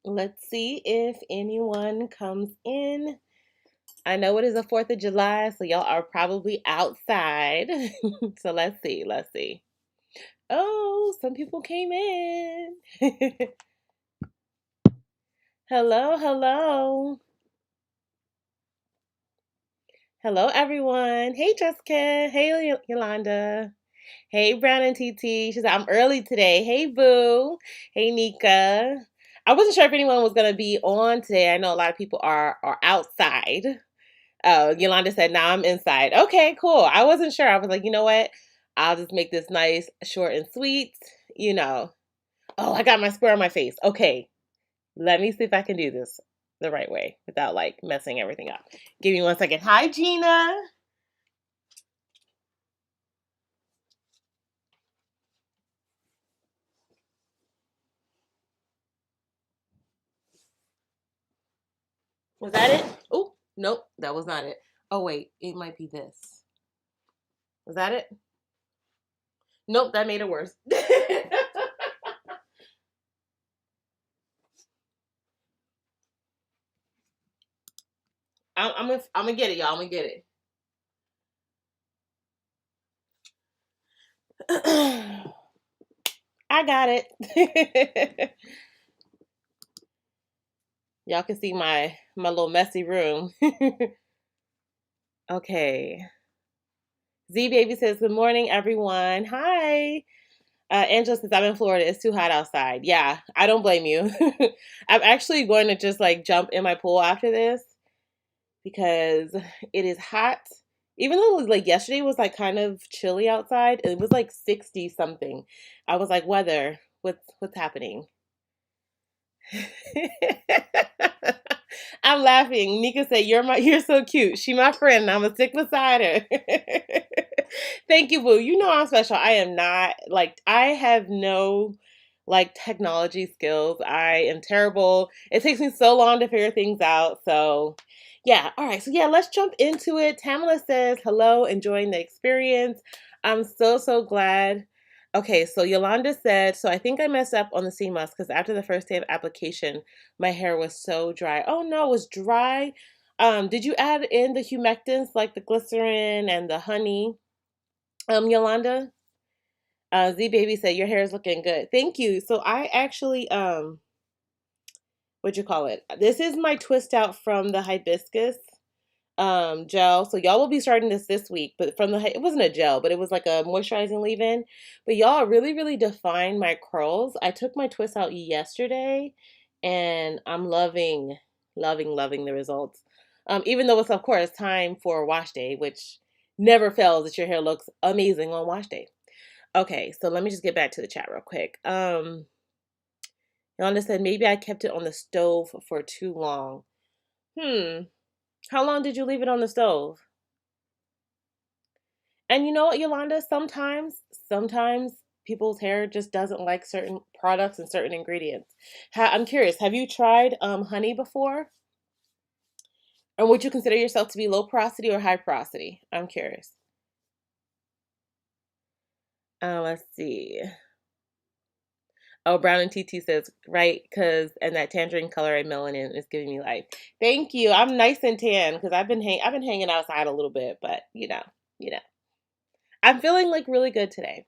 Let's see if anyone comes in. I know it is the 4th of July, so y'all are probably outside. So let's see. Let's see. Oh, some people came in. Hello, hello. Hello, everyone. Hey, Jessica. Hey, Yolanda. Hey, Brown and TT. She said, I'm early today. Hey, Boo. Hey, Nika. I wasn't sure if anyone was going to be on today. I know a lot of people are outside. Oh, Yolanda said, now I'm inside. Okay, cool. I wasn't sure. I was like, you know what? I'll just make this nice, short, and sweet. You know. Oh, I got my square on my face. Okay, let me see if I can do this the right way without like messing everything up. Give me one second. Hi, Gina. Was that it? Oh, nope, that was not it. Oh, wait, it might be this. Was that it? Nope, that made it worse. I'm gonna get it, y'all. I'm gonna get it. I got it. Y'all can see my little messy room. Okay. Z Baby says, good morning, everyone. Hi. Angela says, I'm in Florida. It's too hot outside. Yeah, I don't blame you. I'm actually going to just like jump in my pool after this because it is hot. Even though it was like yesterday was like kind of chilly outside, it was like 60 something. I was like, weather, what's happening? I'm laughing. Nika said, you're so cute. She my friend. I'm gonna stick beside her. Thank you, Boo. You know I'm special. I am not like I have no like technology skills. I am terrible. It takes me so long to figure things out. So yeah, all right. So yeah, let's jump into it. Tamala says, hello, enjoying the experience. I'm so glad. Okay, so Yolanda said, so I think I messed up on the sea moss because after the first day of application, my hair was so dry. Oh no, it was dry. Did you add in the humectants like the glycerin and the honey? Yolanda? Z Baby said your hair is looking good. Thank you. So I actually what'd you call it? This is my twist out from the hibiscus gel. So y'all will be starting this week, but from the it wasn't a gel, but it was like a moisturizing leave-in. But y'all really defined my curls. I took my twist out yesterday and I'm loving the results. Even though it's of course time for wash day, which never fails that your hair looks amazing on wash day. Okay, so let me just get back to the chat real quick. Yolanda said maybe I kept it on the stove for too long. Hmm. How long did you leave it on the stove? And you know what, Yolanda? Sometimes people's hair just doesn't like certain products and certain ingredients. I'm curious, have you tried honey before? And would you consider yourself to be low porosity or high porosity? I'm curious. Let's see. Oh, Brown and TT says, right, because, and that tangerine color and melanin is giving me life. Thank you. I'm nice and tan because I've been hanging outside a little bit, but you know. I'm feeling like really good today.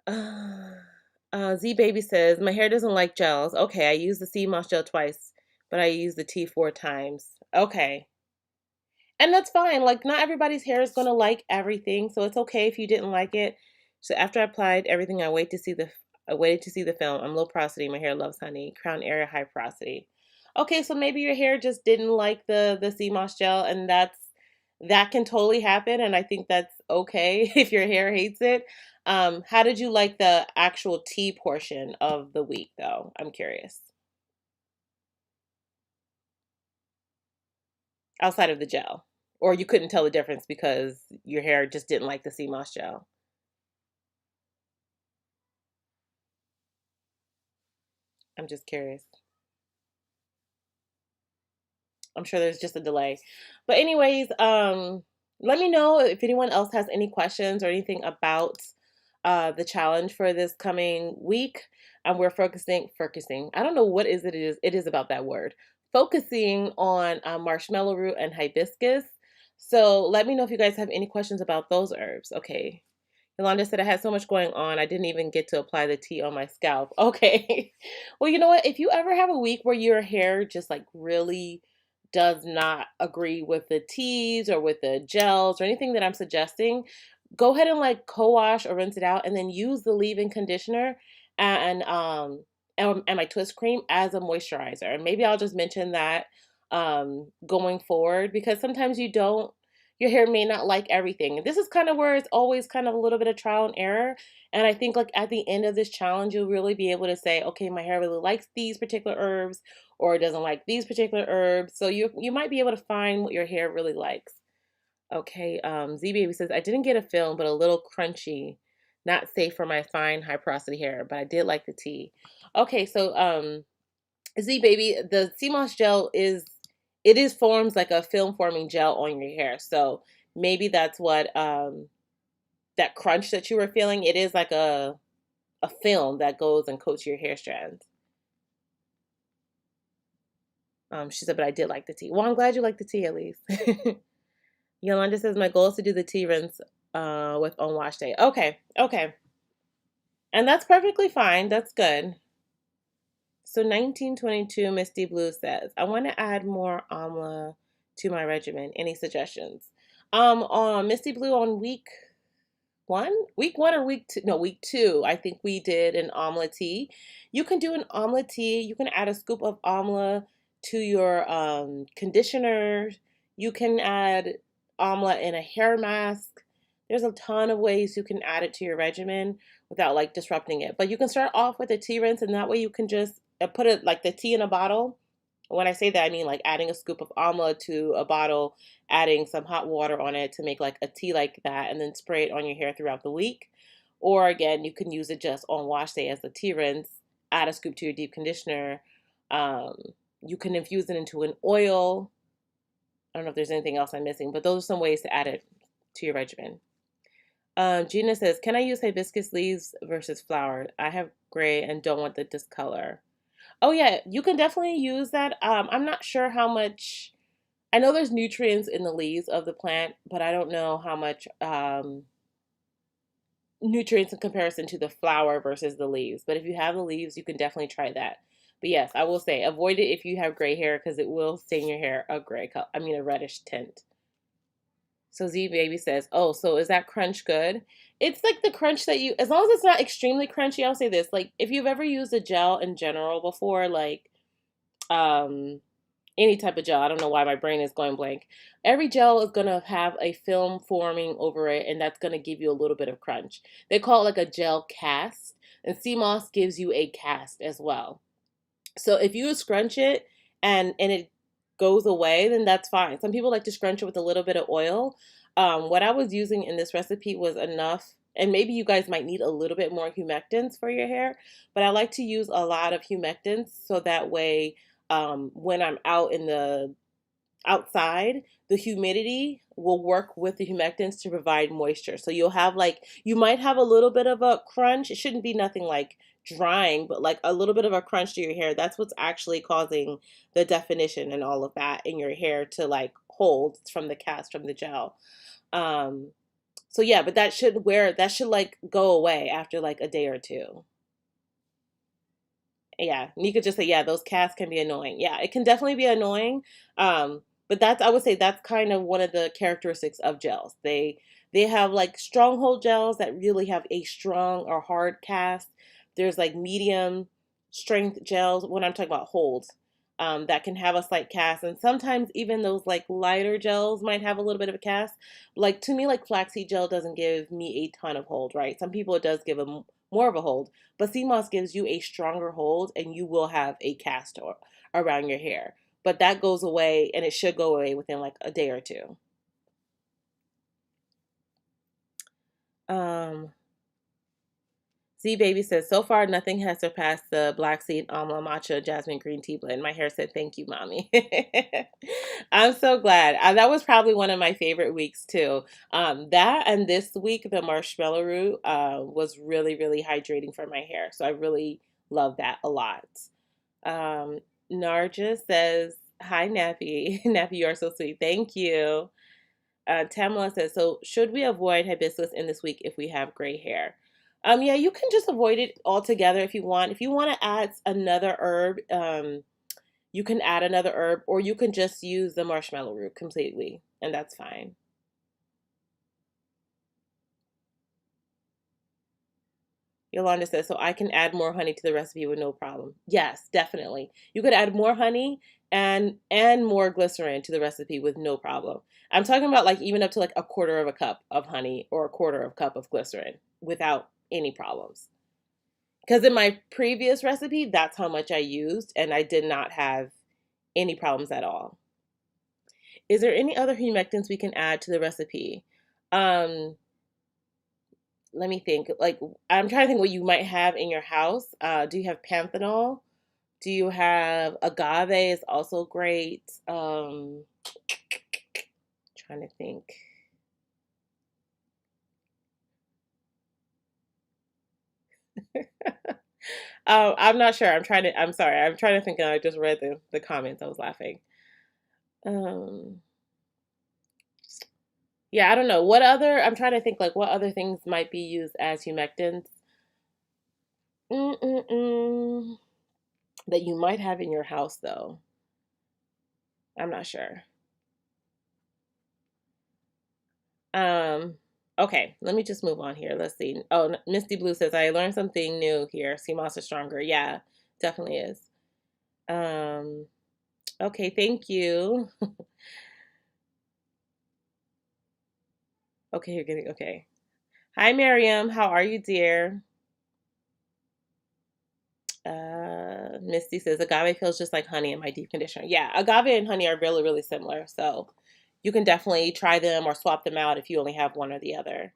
Uh, Z Baby says, my hair doesn't like gels. Okay, I used the sea moss gel twice, but I used the tea 4 times. Okay. And that's fine. Like, not everybody's hair is going to like everything, so it's okay if you didn't like it. So after I applied everything, I waited to see the film. I'm low porosity. My hair loves honey. Crown area high porosity. Okay, so maybe your hair just didn't like the sea moss gel, and that can totally happen, and I think that's okay if your hair hates it. How did you like the actual tea portion of the week, though? I'm curious. Outside of the gel, or you couldn't tell the difference because your hair just didn't like the sea moss gel. I'm just curious. I'm sure there's just a delay. But anyways, let me know if anyone else has any questions or anything about the challenge for this coming week. And we're focusing. I don't know what is it is. It is about that word. Focusing on marshmallow root and hibiscus. So let me know if you guys have any questions about those herbs. Okay. Yolanda said I had so much going on, I didn't even get to apply the tea on my scalp. Okay. Well, you know what? If you ever have a week where your hair just like really does not agree with the teas or with the gels or anything that I'm suggesting, go ahead and like co-wash or rinse it out and then use the leave-in conditioner and and my twist cream as a moisturizer. And maybe I'll just mention that going forward, because sometimes your hair may not like everything. This is kind of where it's always kind of a little bit of trial and error. And I think like at the end of this challenge, you'll really be able to say, okay, my hair really likes these particular herbs or it doesn't like these particular herbs. So you might be able to find what your hair really likes. Okay, Z Baby says, I didn't get a film, but a little crunchy. Not safe for my fine high porosity hair, but I did like the tea. Okay, so Z Baby, the sea moss gel is forms like a film forming gel on your hair. So maybe that's what that crunch that you were feeling, it is like a film that goes and coats your hair strands. She said, but I did like the tea. Well, I'm glad you like the tea at least. Yolanda says my goal is to do the tea rinse with on wash day. Okay, okay. And that's perfectly fine. That's good. So 1922 Misty Blue says, I want to add more amla to my regimen. Any suggestions? On Misty Blue on week one or week two, no, week two, I think we did an amla tea. You can do an amla tea. You can add a scoop of amla to your conditioner. You can add amla in a hair mask. There's a ton of ways you can add it to your regimen without like disrupting it. But you can start off with a tea rinse, and that way you can just put it like the tea in a bottle. When I say that, I mean like adding a scoop of amla to a bottle, adding some hot water on it to make like a tea like that, and then spray it on your hair throughout the week. Or again, you can use it just on wash day as a tea rinse, add a scoop to your deep conditioner. Um, you can infuse it into an oil. I don't know if there's anything else I'm missing, but those are some ways to add it to your regimen. Gina says, can I use hibiscus leaves versus flower? I have gray and don't want the discolor. Oh yeah, you can definitely use that. I'm not sure how much. I know there's nutrients in the leaves of the plant, but I don't know how much nutrients in comparison to the flower versus the leaves. But if you have the leaves, you can definitely try that. But yes, I will say avoid it if you have gray hair because it will stain your hair a gray color. I mean a reddish tint. So Z Baby says, "Oh, so is that crunch good?" It's like the crunch that you, as long as it's not extremely crunchy. I'll say this: like if you've ever used a gel in general before, like um any type of gel. I don't know why my brain is going blank. Every gel is going to have a film forming over it, and that's going to give you a little bit of crunch. They call it like a gel cast, and sea moss gives you a cast as well. So if you scrunch it and it goes away, then that's fine. Some people like to scrunch it with a little bit of oil. What I was using in this recipe was enough, and maybe you guys might need a little bit more humectants for your hair, but I like to use a lot of humectants so that way when I'm out in the outside, the humidity will work with the humectants to provide moisture. So you'll have like, you might have a little bit of a crunch. It shouldn't be nothing like drying, but like a little bit of a crunch to your hair. That's what's actually causing the definition and all of that in your hair to like hold from the cast from the gel. Um, so yeah, but that should like go away after like a day or two. Yeah, and you could just say, yeah, those casts can be annoying. Yeah, it can definitely be annoying. But that's, I would say that's kind of one of the characteristics of gels. They have like stronghold gels that really have a strong or hard cast. There's like medium strength gels when I'm talking about holds. That can have a slight cast, and sometimes even those like lighter gels might have a little bit of a cast. Like to me, like flaxseed gel doesn't give me a ton of hold, right? Some people it does give them more of a hold, but sea moss gives you a stronger hold and you will have a cast around your hair. But that goes away and it should go away within like a day or two. Um, Z Baby says, so far nothing has surpassed the black seed amla matcha jasmine green tea blend. My hair said, thank you, mommy. I'm so glad. That was probably one of my favorite weeks too. That and this week, the marshmallow root was really, really hydrating for my hair. So I really love that a lot. Um, Narja says, hi, Nappy. Nappy, you are so sweet. Thank you. Tamala says, so should we avoid hibiscus in this week if we have gray hair? Yeah, you can just avoid it altogether if you want. If you want to add another herb, you can add another herb, or you can just use the marshmallow root completely, and that's fine. Yolanda says, so I can add more honey to the recipe with no problem. Yes, definitely. You could add more honey and more glycerin to the recipe with no problem. I'm talking about like even up to like a quarter of a cup of honey or a quarter of a cup of glycerin without any problems. Because in my previous recipe, that's how much I used, and I did not have any problems at all. Is there any other humectants we can add to the recipe? Um, Let me think. Like, I'm trying to think what you might have in your house. Do you have panthenol? Do you have agave? Is also great. Trying to think. I'm not sure. I'm sorry. I'm trying to think. And I just read the comments. I was laughing. Um, yeah, I don't know. What other? I'm trying to think. Like, what other things might be used as humectants? Mm-mm-mm. That you might have in your house, though. I'm not sure. Um, okay, let me just move on here. Let's see. Oh, Misty Blue says, I learned something new here. Sea moss is stronger. Yeah, definitely is. Um, okay, thank you. Okay, you're getting, okay. Hi, Miriam. How are you, dear? Misty says, agave feels just like honey in my deep conditioner. Yeah, agave and honey are really, really similar. So you can definitely try them or swap them out if you only have one or the other.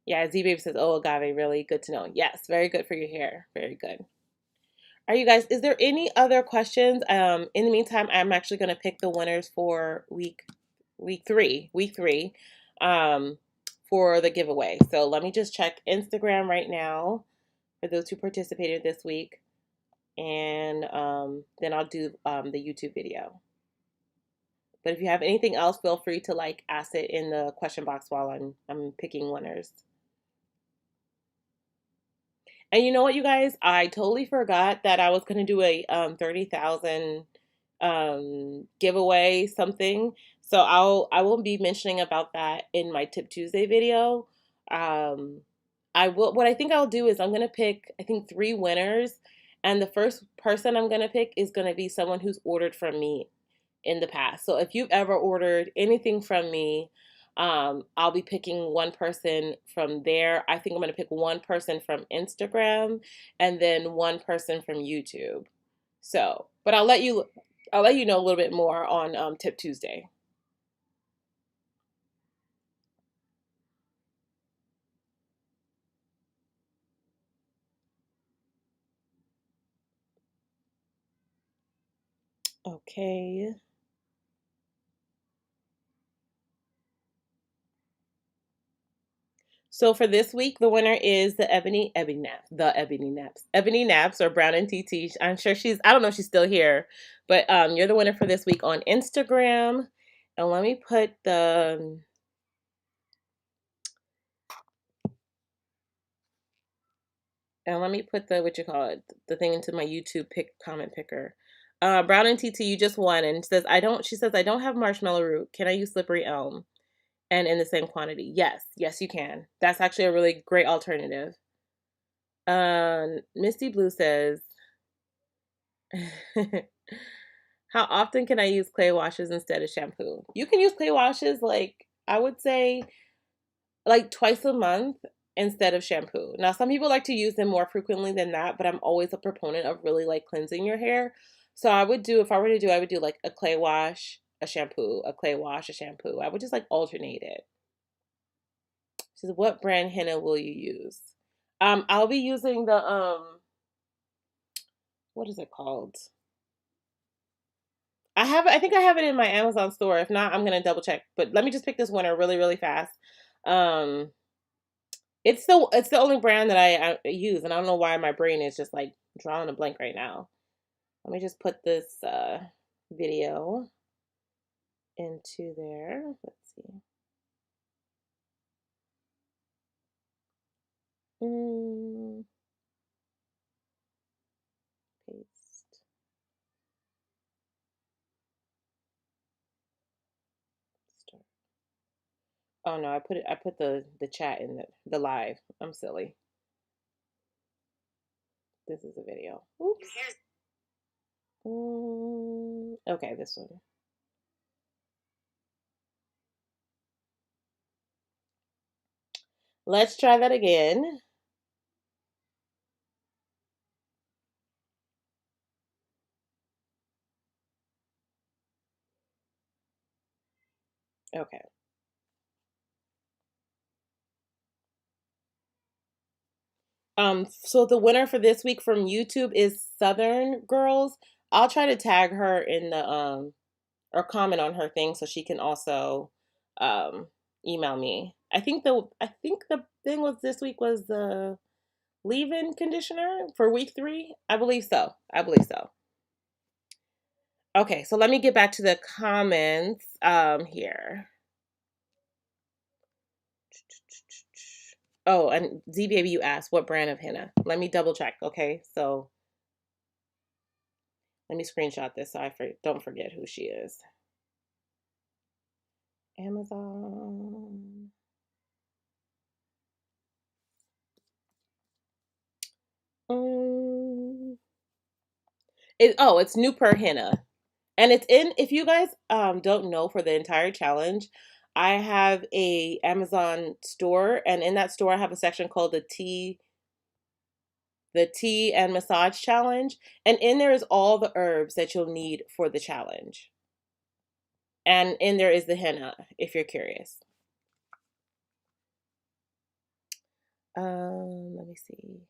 Yeah, Z Baby says, oh, agave, really good to know. Yes, very good for your hair. Very good. Are you guys, is there any other questions? In the meantime, I'm actually going to pick the winners for week three, um, for the giveaway. So let me just check Instagram right now for those who participated this week. And then I'll do the YouTube video. But if you have anything else, feel free to like ask it in the question box while I'm picking winners. And you know what, you guys? I totally forgot that I was gonna do a 30,000 giveaway something. So I will be mentioning about that in my Tip Tuesday video. Um, I will. What I think I'll do is I'm gonna pick I think three winners, and the first person I'm gonna pick is gonna be someone who's ordered from me in the past. So if you've ever ordered anything from me, I'll be picking one person from there. I think I'm going to pick one person from Instagram and then one person from YouTube. So, but I'll let you know a little bit more on Tip Tuesday. Okay. So for this week, the winner is the Ebony Naps or Brown and TT. I'm sure I don't know if she's still here, but you're the winner for this week on Instagram. And let me put the what you call it, the thing into my YouTube comment picker. Brown and TT, you just won, and says she says I don't have marshmallow root. Can I use slippery elm? And in the same quantity? Yes, yes you can. That's actually a really great alternative. Misty Blue says, how often can I use clay washes instead of shampoo? You can use clay washes like I would say like twice a month instead of shampoo. Now, some people like to use them more frequently than that, but I'm always a proponent of really like cleansing your hair. So I would do, if I were to do, I would do like a clay wash, a shampoo, a clay wash, a shampoo. I would just like alternate it. She says, what brand henna will you use? I'll be using the what is it called? I think I have it in my Amazon store. If not, I'm gonna double check. But let me just pick this winner really, really fast. Um, it's the only brand that I use, and I don't know why my brain is just like drawing a blank right now. Let me just put this video into there. Let's see. Paste. Start. Oh no, I put the chat in the live. I'm silly. This is a video. Oops. Okay, this one. Let's try that again. Okay. So the winner for this week from YouTube is Southern Girls. I'll try to tag her in the or comment on her thing so she can also um email me. I think the thing was this week was the leave-in conditioner for week 3. I believe so. I believe so. Okay, so let me get back to the comments here. Oh, and Z Baby, you asked what brand of henna. Let me double check, okay? So let me screenshot this so don't forget who she is. Amazon. It's New Per Henna. And it's in, if you guys don't know, for the entire challenge, I have a Amazon store, and in that store I have a section called the tea and massage challenge, and in there is all the herbs that you'll need for the challenge. And in there is the henna if you're curious. Let me see.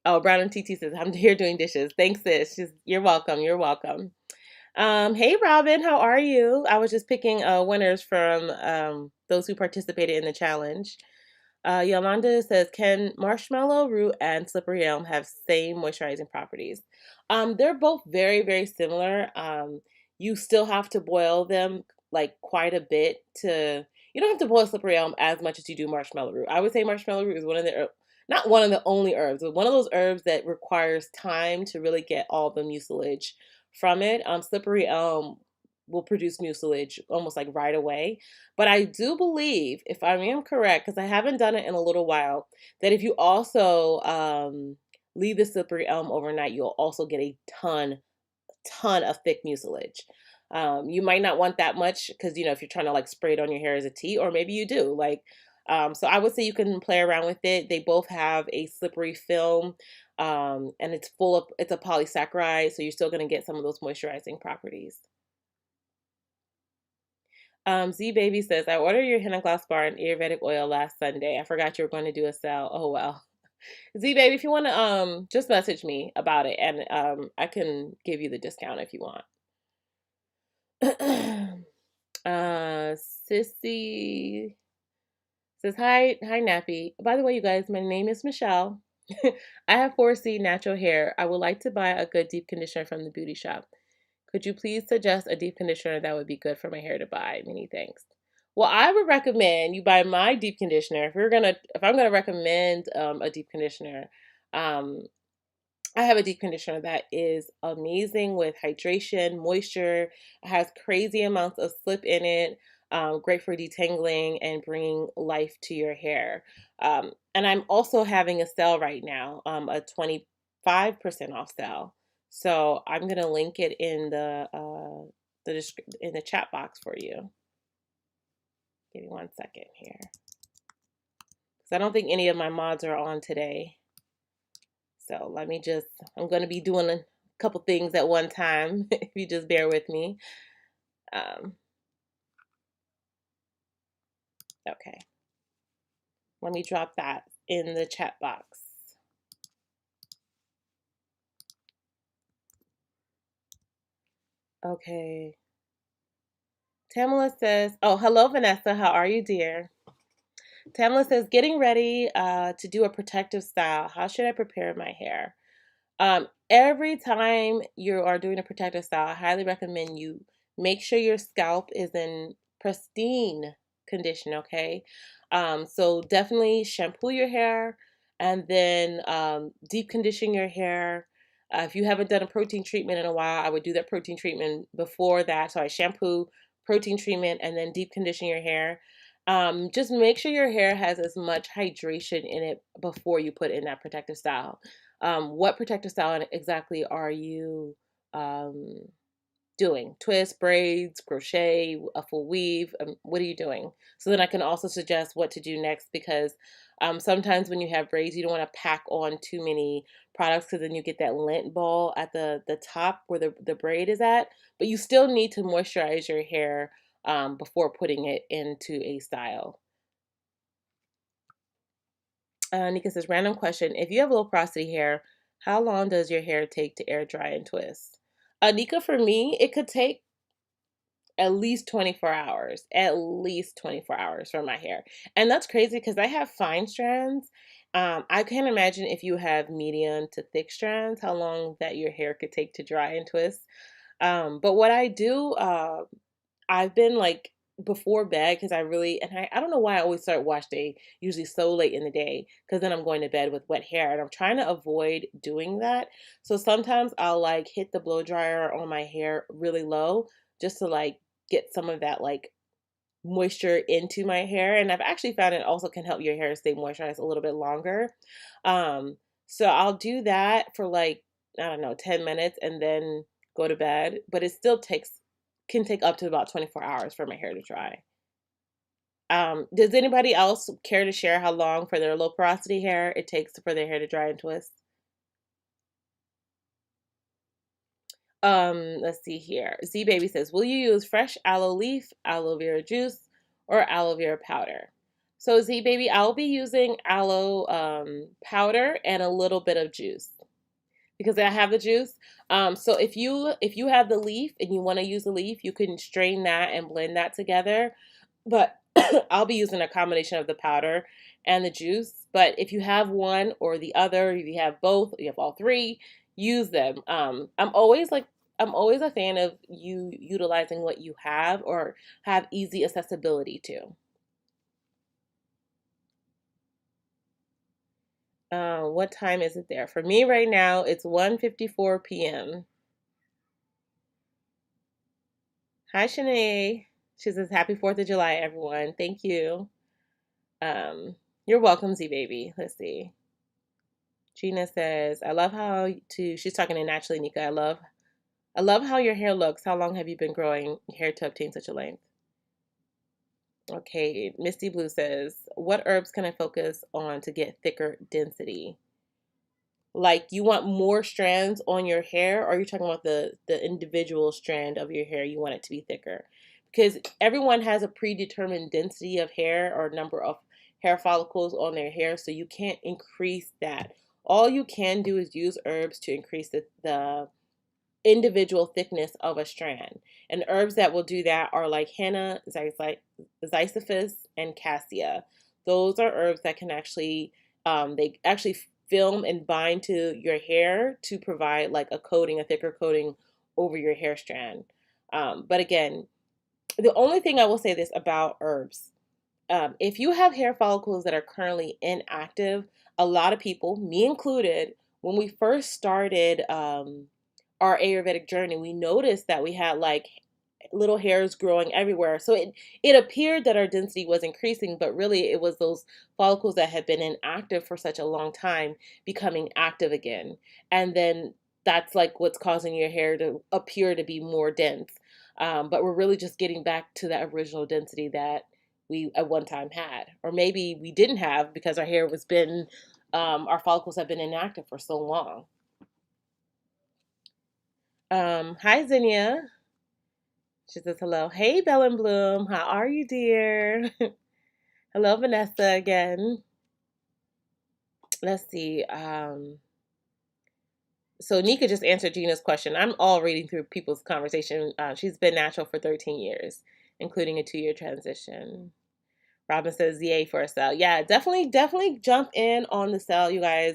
Oh, Brown and TT says, I'm here doing dishes. Thanks, sis. You're welcome. You're welcome. Hey, Robin, how are you? I was just picking winners from those who participated in the challenge. Yolanda says, can marshmallow root and slippery elm have same moisturizing properties? They're both very, very similar. You still have to boil them like quite a bit to. You don't have to boil slippery elm as much as you do marshmallow root. I would say marshmallow root is one of the not one of the only herbs, but one of those herbs that requires time to really get all the mucilage from it. Slippery elm will produce mucilage almost like right away. But I do believe, if I am correct, because I haven't done it in a little while, that if you also leave the slippery elm overnight, you'll also get a ton of thick mucilage. You might not want that much because, if you're trying to like spray it on your hair as a tea, or maybe you do. So I would say you can play around with it. They both have a slippery film, and it's a polysaccharide, so you're still going to get some of those moisturizing properties. Z Baby says, I ordered your henna gloss bar and Ayurvedic oil last Sunday. I forgot you were going to do a sale. Oh well. Z Baby, if you want to just message me about it, and I can give you the discount if you want. Sissy says, hi Nappy. By the way, you guys, my name is Michelle. I have 4C natural hair. I would like to buy a good deep conditioner from the beauty shop. Could you please suggest a deep conditioner that would be good for my hair to buy? Many thanks. Well, I would recommend you buy my deep conditioner. If I'm gonna recommend a deep conditioner, um, I have a deep conditioner that is amazing with hydration, moisture. It has crazy amounts of slip in it. Great for detangling and bringing life to your hair. And I'm also having a sale right now, a 25% off sale. So I'm gonna link it in in the chat box for you. Give me 1 second here, because I don't think any of my mods are on today. So I'm going to be doing a couple things at one time, if you just bear with me. Okay. Let me drop that in the chat box. Okay. Tamala says, oh, hello, Vanessa. How are you, dear? Tamala says, getting ready to do a protective style. How should I prepare my hair? Every time you are doing a protective style, I highly recommend you make sure your scalp is in pristine condition, okay? So definitely shampoo your hair and then deep condition your hair. If you haven't done a protein treatment in a while, I would do that protein treatment before that. So I shampoo, protein treatment, and then deep condition your hair. Just make sure your hair has as much hydration in it before you put in that protective style. What protective style exactly are you um, doing? Twist, braids, crochet, a full weave? What are you doing? So then I can also suggest what to do next, because sometimes when you have braids, you don't want to pack on too many products, because then you get that lint ball at the top where the braid is at. But you still need to moisturize your hair before putting it into a style. Nika says, random question. If you have low porosity hair, how long does your hair take to air dry and twist? Nika, for me, it could take at least 24 hours. At least 24 hours for my hair. And that's crazy because I have fine strands. I can't imagine if you have medium to thick strands, how long that your hair could take to dry and twist. But what I do, I've been like before bed, because I don't know why I always start wash day usually so late in the day, because then I'm going to bed with wet hair, and I'm trying to avoid doing that. So sometimes I'll like hit the blow dryer on my hair really low, just to like get some of that like moisture into my hair. And I've actually found it also can help your hair stay moisturized a little bit longer. Um, so I'll do that for like, I don't know, 10 minutes and then go to bed. But it still can take up to about 24 hours for my hair to dry. Does anybody else care to share how long for their low porosity hair it takes for their hair to dry and twist? Let's see here. Z Baby says, will you use fresh aloe leaf, aloe vera juice, or aloe vera powder? So Z Baby, I'll be using aloe powder and a little bit of juice, because I have the juice. So if you have the leaf and you want to use the leaf, you can strain that and blend that together. But I'll be using a combination of the powder and the juice. But if you have one or the other, if you have both, you have all three, use them. I'm always a fan of you utilizing what you have or have easy accessibility to. What time is it there? For me right now, it's 1:54 p.m. Hi, Shanae. She says, Happy 4th of July, everyone. Thank you. Um, you're welcome, Z Baby. Let's see. Gina says, I love she's talking to Naturally Nika. I love how your hair looks. How long have you been growing hair to obtain such a length? Okay, Misty Blue says, what herbs can I focus on to get thicker density? Like, you want more strands on your hair, or are you talking about the individual strand of your hair, you want it to be thicker? Because everyone has a predetermined density of hair or number of hair follicles on their hair, so you can't increase that. All you can do is use herbs to increase the individual thickness of a strand. And herbs that will do that are like henna, ziziphus, and cassia. Those are herbs that can actually, they actually film and bind to your hair to provide like a thicker coating over your hair strand. But again, the only thing I will say this about herbs, if you have hair follicles that are currently inactive, a lot of people, me included, when we first started our Ayurvedic journey, we noticed that we had like little hairs growing everywhere. So it appeared that our density was increasing, but really it was those follicles that had been inactive for such a long time becoming active again. And then that's like what's causing your hair to appear to be more dense. But we're really just getting back to that original density that we at one time had, or maybe we didn't have because our follicles have been inactive for so long. Hi Zinnia. She says hello. Hey Bell and Bloom, how are you, dear? Hello Vanessa again. Let's see. So Nika just answered Gina's question. I'm all reading through people's conversation. She's been natural for 13 years, including a 2-year transition. Robin says, yay for a sale. Yeah, definitely jump in on the sale, you guys.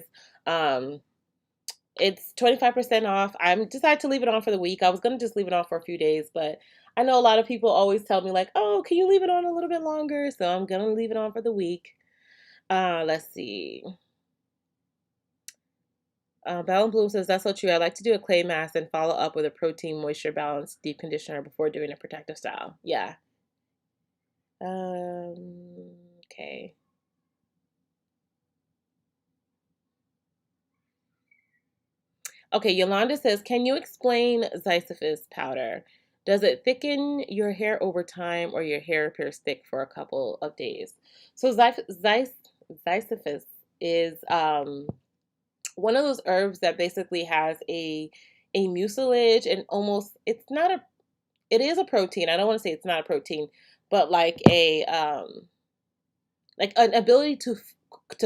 It's 25% off. I'm decided to leave it on for the week. I was going to just leave it on for a few days, but I know a lot of people always tell me like, oh, can you leave it on a little bit longer? So I'm going to leave it on for the week. Let's see. Bell and Bloom says, that's so true. I like to do a clay mask and follow up with a protein moisture balance deep conditioner before doing a protective style. Yeah. Okay. Okay, Yolanda says, can you explain Ziziphus powder? Does it thicken your hair over time or your hair appears thick for a couple of days? So Ziziphus is one of those herbs that basically has a mucilage and almost it is a protein. I don't want to say it's not a protein, but like an ability to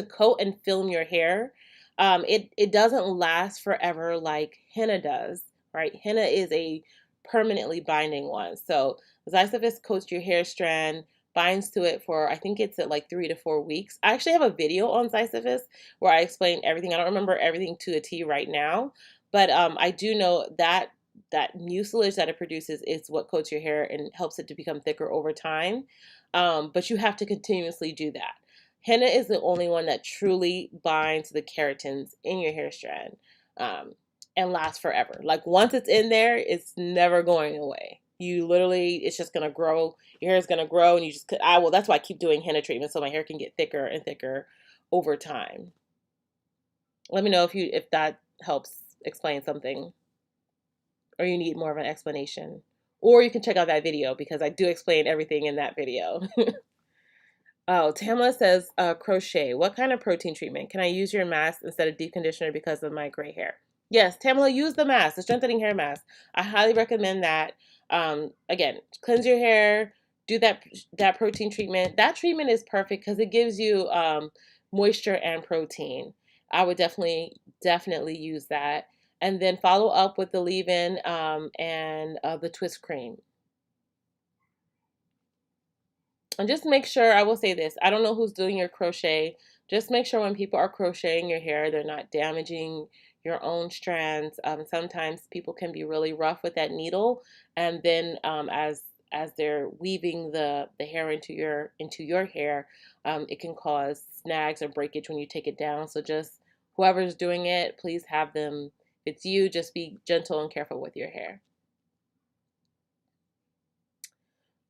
coat and film your hair. It doesn't last forever like henna does, right? Henna is a permanently binding one. So Ziziphus coats your hair strand, binds to it for I think it's at like 3 to 4 weeks. I actually have a video on Ziziphus where I explain everything. I don't remember everything to a T right now, but I do know that that mucilage that it produces is what coats your hair and helps it to become thicker over time. But you have to continuously do that. Henna is the only one that truly binds the keratins in your hair strand and lasts forever. Like once it's in there, it's never going away. You literally, it's just gonna grow. Your hair is gonna grow, and you just. Well, that's why I keep doing henna treatment so my hair can get thicker and thicker over time. Let me know if that helps explain something, or you need more of an explanation, or you can check out that video because I do explain everything in that video. Oh, Tamla says crochet. What kind of protein treatment? Can I use your mask instead of deep conditioner because of my gray hair? Yes, Tamla, use the mask, the strengthening hair mask. I highly recommend that. Again, cleanse your hair, do that protein treatment. That treatment is perfect because it gives you moisture and protein. I would definitely use that. And then follow up with the leave-in and the twist cream. And just make sure, I will say this, I don't know who's doing your crochet. Just make sure when people are crocheting your hair, they're not damaging your own strands. Sometimes people can be really rough with that needle, and then as they're weaving the hair into your hair, it can cause snags or breakage when you take it down. So just whoever's doing it, please have them. If it's you, just be gentle and careful with your hair.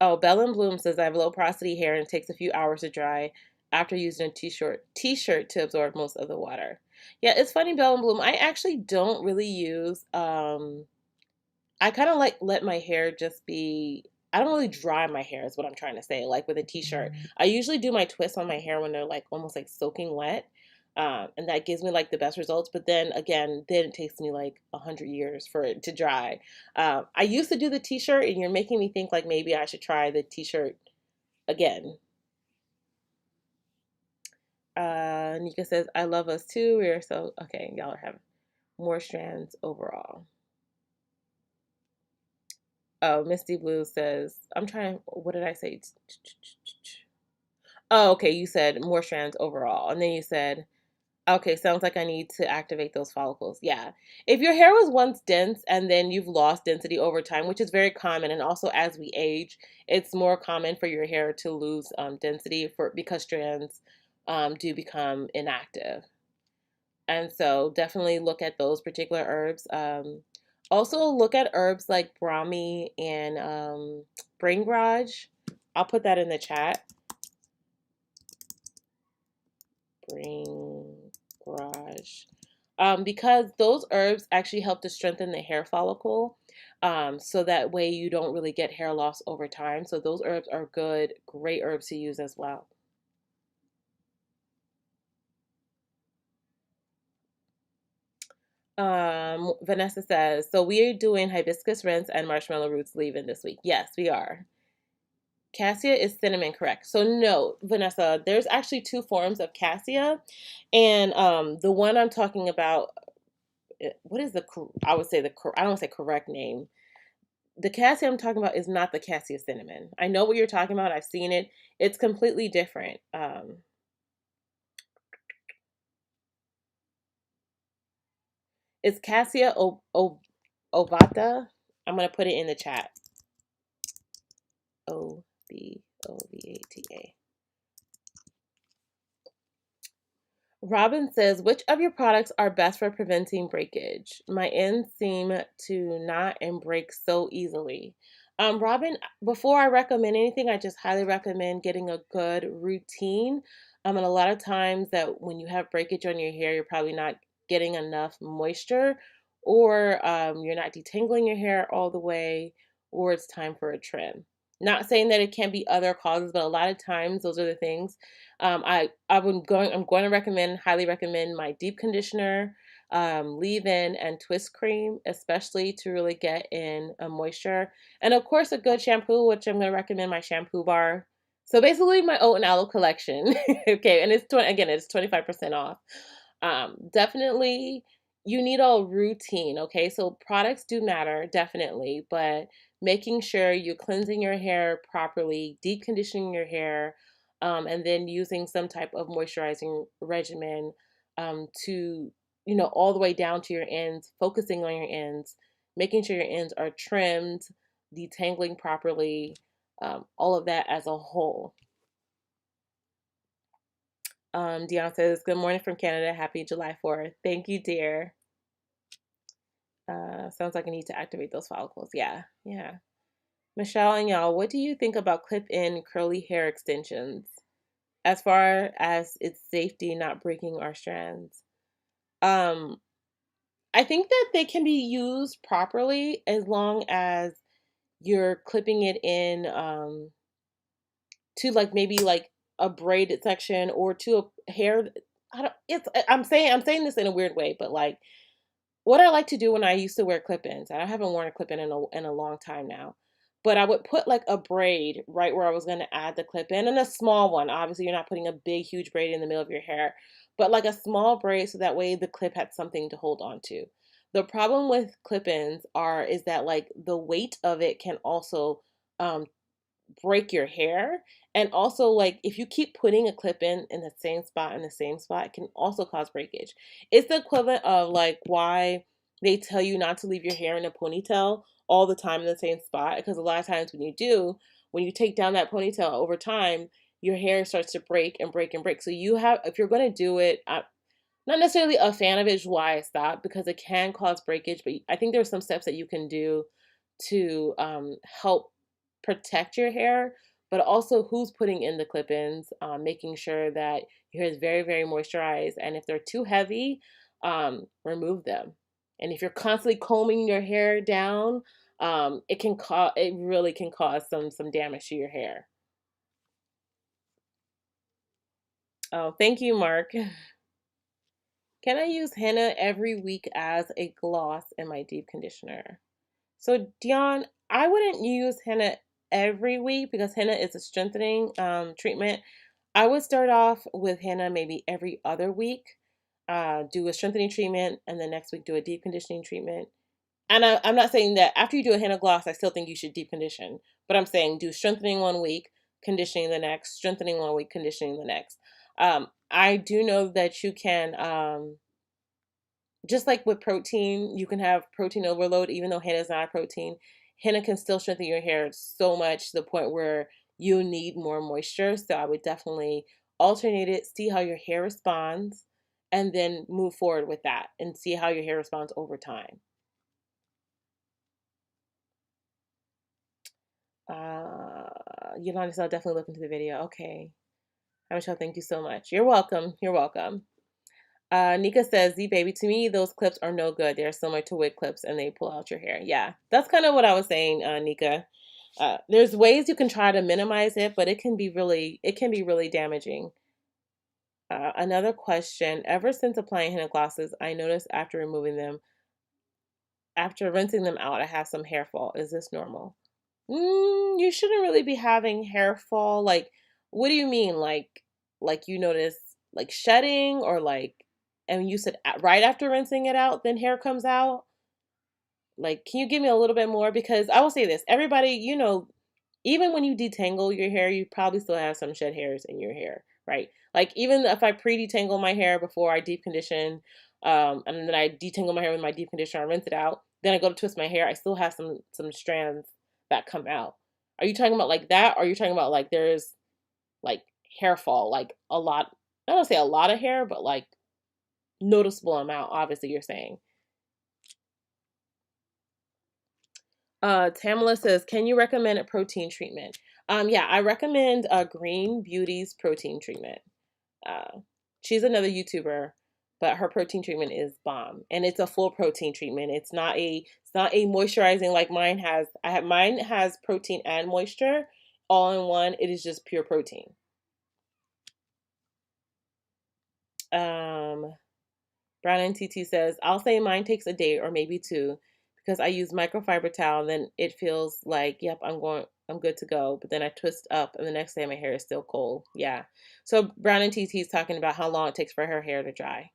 Oh, Bell and Bloom says I have low porosity hair and it takes a few hours to dry after using a t-shirt to absorb most of the water. Yeah, it's funny, Bell and Bloom. I actually don't really use I kind of like let my hair just be. I don't really dry my hair is what I'm trying to say. Like with a t-shirt, I usually do my twists on my hair when they're like almost like soaking wet, and that gives me like the best results. But then again, then it takes me like 100 years for it to dry. I used to do the t-shirt, and you're making me think like maybe I should try the t-shirt again. Nika says, "I love us too. We are so okay. Y'all are having more strands overall." Oh, Misty Blue says, I'm trying, what did I say? Oh, okay, you said more strands overall. And then you said, okay, sounds like I need to activate those follicles. Yeah. If your hair was once dense and then you've lost density over time, which is very common, and also as we age, it's more common for your hair to lose density because strands do become inactive. And so definitely look at those particular herbs. Also look at herbs like Brahmi and Brain Garage. I'll put that in the chat. Brain Garage. Because those herbs actually help to strengthen the hair follicle. So that way you don't really get hair loss over time. So those herbs are great herbs to use as well. Vanessa says, so we are doing hibiscus rinse and marshmallow roots leave-in this week. Yes, we are. Cassia is cinnamon, correct? So no, Vanessa, there's actually two forms of cassia, and the one I'm talking about, what is the I would say I don't say correct name. The cassia I'm talking about is not the cassia cinnamon. I know what you're talking about. I've seen it. It's completely different. It's cassia ovata. I'm gonna put it in the chat. OBOVATA. Robin says, which of your products are best for preventing breakage? My ends seem to knot and break so easily. Robin, before I recommend anything, I just highly recommend getting a good routine. And a lot of times that when you have breakage on your hair, you're probably not getting enough moisture, or you're not detangling your hair all the way, or it's time for a trim. Not saying that it can't be other causes, but a lot of times those are the things. I'm going to recommend, highly recommend my deep conditioner, leave-in, and twist cream, especially to really get in a moisture. And of course, a good shampoo, which I'm going to recommend my shampoo bar. So basically, my oat and aloe collection. Okay, and it's 25% off. Definitely, you need a routine. Okay, so products do matter, definitely, but making sure you're cleansing your hair properly, deep conditioning your hair, and then using some type of moisturizing regimen, to, all the way down to your ends, focusing on your ends, making sure your ends are trimmed, detangling properly, all of that as a whole. Dion says, good morning from Canada. Happy July 4th. Thank you, dear. Sounds like I need to activate those follicles. Yeah, yeah. Michelle and y'all, what do you think about clip-in curly hair extensions as far as its safety not breaking our strands? Um, I think that they can be used properly as long as you're clipping it in, to like maybe like a braided section, or to a hair. I don't. It's. I'm saying this in a weird way, but like what I like to do when I used to wear clip-ins, and I haven't worn a clip-in in a long time now, but I would put like a braid right where I was going to add the clip-in, and a small one. Obviously, you're not putting a big, huge braid in the middle of your hair, but like a small braid so that way the clip had something to hold on to. The problem with clip-ins is that like the weight of it can also um, break your hair. And also, like, if you keep putting a clip in the same spot, it can also cause breakage. It's the equivalent of like why they tell you not to leave your hair in a ponytail all the time in the same spot, because a lot of times when you take down that ponytail over time, your hair starts to break and break and break. So if you're going to do it, not necessarily a fan of it, is why I stopped, because it can cause breakage. But I think there's some steps that you can do to help protect your hair, but also who's putting in the clip-ins, making sure that your hair is very, very moisturized. And if they're too heavy, remove them. And if you're constantly combing your hair down, it really can cause some damage to your hair. Oh, thank you, Mark. Can I use henna every week as a gloss in my deep conditioner? So, Dion, I wouldn't use henna every week because henna is a strengthening treatment. I would start off with henna maybe every other week, do a strengthening treatment, and the next week do a deep conditioning treatment. And I'm not saying that after you do a henna gloss, I still think you should deep condition, but I'm saying do strengthening one week, conditioning the next, strengthening one week, conditioning the next. I do know that you can. Just like with protein, you can have protein overload, even though henna is not a protein. Henna can still strengthen your hair so much to the point where you need more moisture. So I would definitely alternate it, see how your hair responds, and then move forward with that and see how your hair responds over time. Yolanda said, I'll definitely look into the video. Okay. Michelle, thank you so much. You're welcome. You're welcome. Nika says, Z baby, to me, those clips are no good. They're similar to wig clips and they pull out your hair. Yeah, that's kind of what I was saying, Nika. There's ways you can try to minimize it, but it can be really damaging. Another question, ever since applying henna glosses, I noticed after rinsing them out, I have some hair fall. Is this normal? You shouldn't really be having hair fall. Like, what do you mean? Like you notice like shedding or like, and you said right after rinsing it out, then hair comes out? Like, can you give me a little bit more? Because I will say this, everybody, even when you detangle your hair, you probably still have some shed hairs in your hair, right? Like, even if I pre-detangle my hair before I deep condition, and then I detangle my hair with my deep conditioner, I rinse it out, then I go to twist my hair, I still have some strands that come out. Are you talking about like that, or are you talking about like there's like hair fall, like a lot? I don't say a lot of hair, but like noticeable amount. Obviously, you're saying. Tamala says, "Can you recommend a protein treatment?" Yeah, I recommend Green Beauty's protein treatment. Uh, she's another YouTuber, but her protein treatment is bomb, and it's a full protein treatment. It's not a moisturizing like mine has. Mine has protein and moisture all in one. It is just pure protein. Um, Brown NTT says, "I'll say mine takes a day or maybe two because I use microfiber towel. And then it feels like, yep, I'm good to go. But then I twist up, and the next day my hair is still cold. Yeah." So Brown NTT is talking about how long it takes for her hair to dry.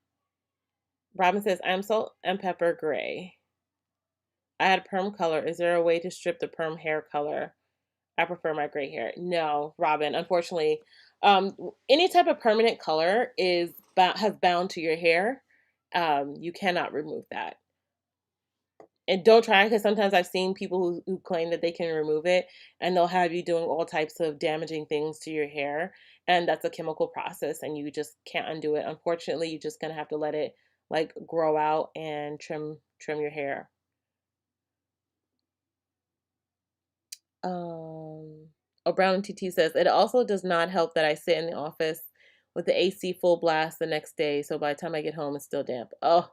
Robin says, "I'm salt and pepper gray. I had perm color. Is there a way to strip the perm hair color? I prefer my gray hair." No, Robin. Unfortunately, any type of permanent color has bound to your hair. You cannot remove that. And don't try, because sometimes I've seen people who claim that they can remove it, and they'll have you doing all types of damaging things to your hair, and that's a chemical process, and you just can't undo it. Unfortunately, you're just gonna have to let it like grow out and trim your hair. Brown TT says, "It also does not help that I sit in the office with the AC full blast the next day, so by the time I get home, it's still damp." Oh,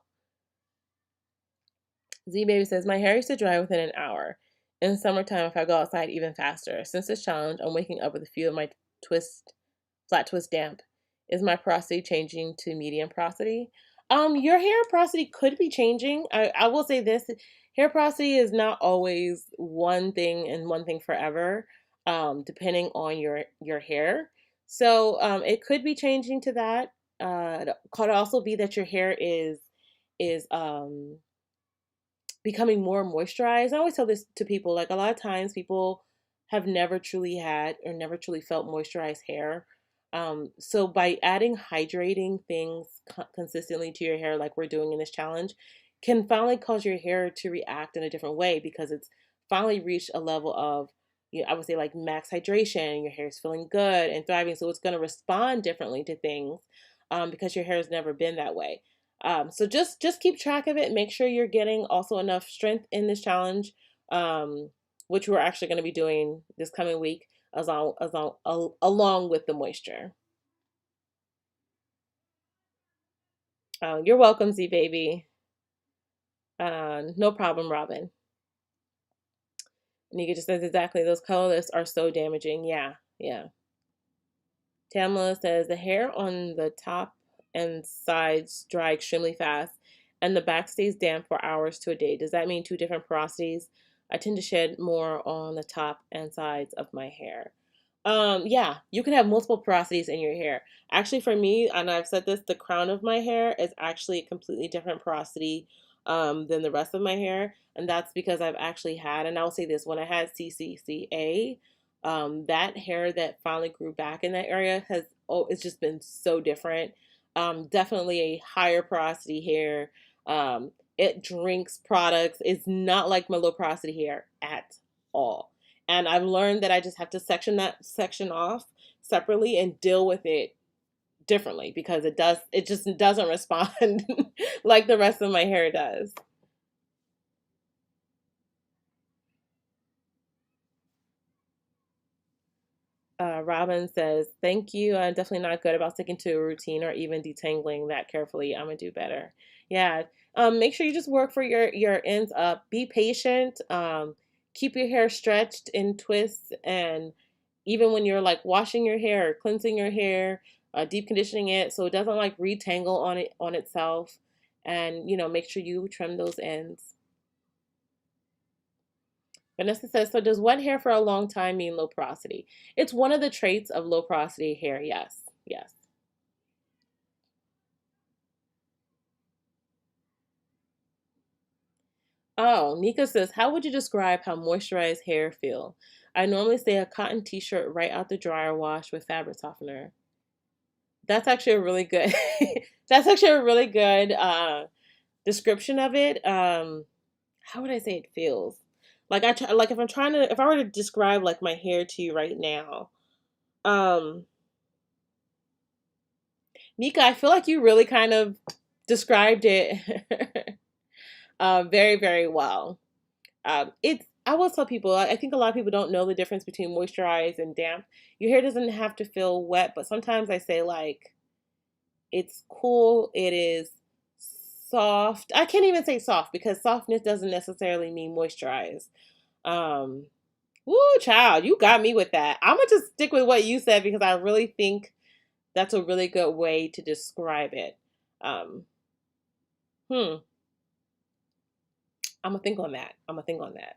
Z Baby says, "My hair used to dry within an hour. In summertime, if I go outside, even faster. Since this challenge, I'm waking up with a few of my flat twist damp. Is my porosity changing to medium porosity?" Your hair porosity could be changing. I will say this: hair porosity is not always one thing and one thing forever, depending on your hair. So it could be changing to that. It could also be that your hair is becoming more moisturized. I always tell this to people, like a lot of times people have never truly had or never truly felt moisturized hair. So by adding hydrating things consistently to your hair, like we're doing in this challenge, can finally cause your hair to react in a different way because it's finally reached a level of, I would say like max hydration, and your hair is feeling good and thriving. So it's going to respond differently to things because your hair has never been that way. So just keep track of it. Make sure you're getting also enough strength in this challenge, um, which we're actually going to be doing this coming week, along with the moisture. You're welcome, Z baby. No problem, Robin. Nika just says exactly. Those colorless are so damaging. Yeah, yeah. Tamala says the hair on the top and sides dry extremely fast, and the back stays damp for hours to a day. Does that mean two different porosities? I tend to shed more on the top and sides of my hair. Yeah, you can have multiple porosities in your hair. Actually, for me, and I've said this, the crown of my hair is actually a completely different porosity than the rest of my hair, and that's because I've actually had, and I'll say this, when I had CCCA, that hair that finally grew back in that area it's just been so different. Definitely a higher porosity hair. It drinks products. It's not like my low porosity hair at all. And I've learned that I just have to section that section off separately and deal with it differently because it just doesn't respond like the rest of my hair does. Robin says, "Thank you. I'm definitely not good about sticking to a routine or even detangling that carefully. I'm gonna do better." Yeah. Make sure you just work for your ends up. Be patient. Keep your hair stretched in twists, and even when you're like washing your hair or cleansing your hair, deep conditioning it so it doesn't like retangle on itself, and make sure you trim those ends. Vanessa says, so does wet hair for a long time mean low porosity? It's one of the traits of low porosity hair. Yes. Yes. Oh, Nika says, how would you describe how moisturized hair feel? I normally say a cotton t-shirt right out the dryer wash with fabric softener. That's actually a really good that's actually a really good description of it. How would I say it feels? Like like if I were to describe like my hair to you right now, um, Nika, I feel like you really kind of described it very, very well. It's I will tell people, I think a lot of people don't know the difference between moisturized and damp. Your hair doesn't have to feel wet, but sometimes I say like it's cool, it is soft. I can't even say soft because softness doesn't necessarily mean moisturized. Um, Woo, child, you got me with that. I'm gonna just stick with what you said because I really think that's a really good way to describe it. Um, hmm, I'm gonna think on that. I'm gonna think on that.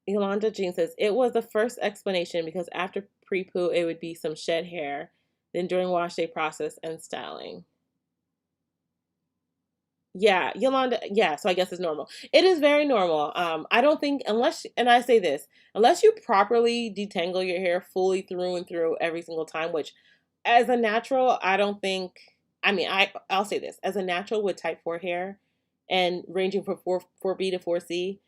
Yolanda Jean says it was the first explanation because after pre-poo it would be some shed hair, then during wash day process and styling. Yeah, Yolanda. Yeah, so I guess it's normal. It is very normal. I don't think unless, and I say this, unless you properly detangle your hair fully through and through every single time, which as a natural, I don't think. I mean, I'll say this as a natural with type 4 hair, and ranging from 4B to 4C,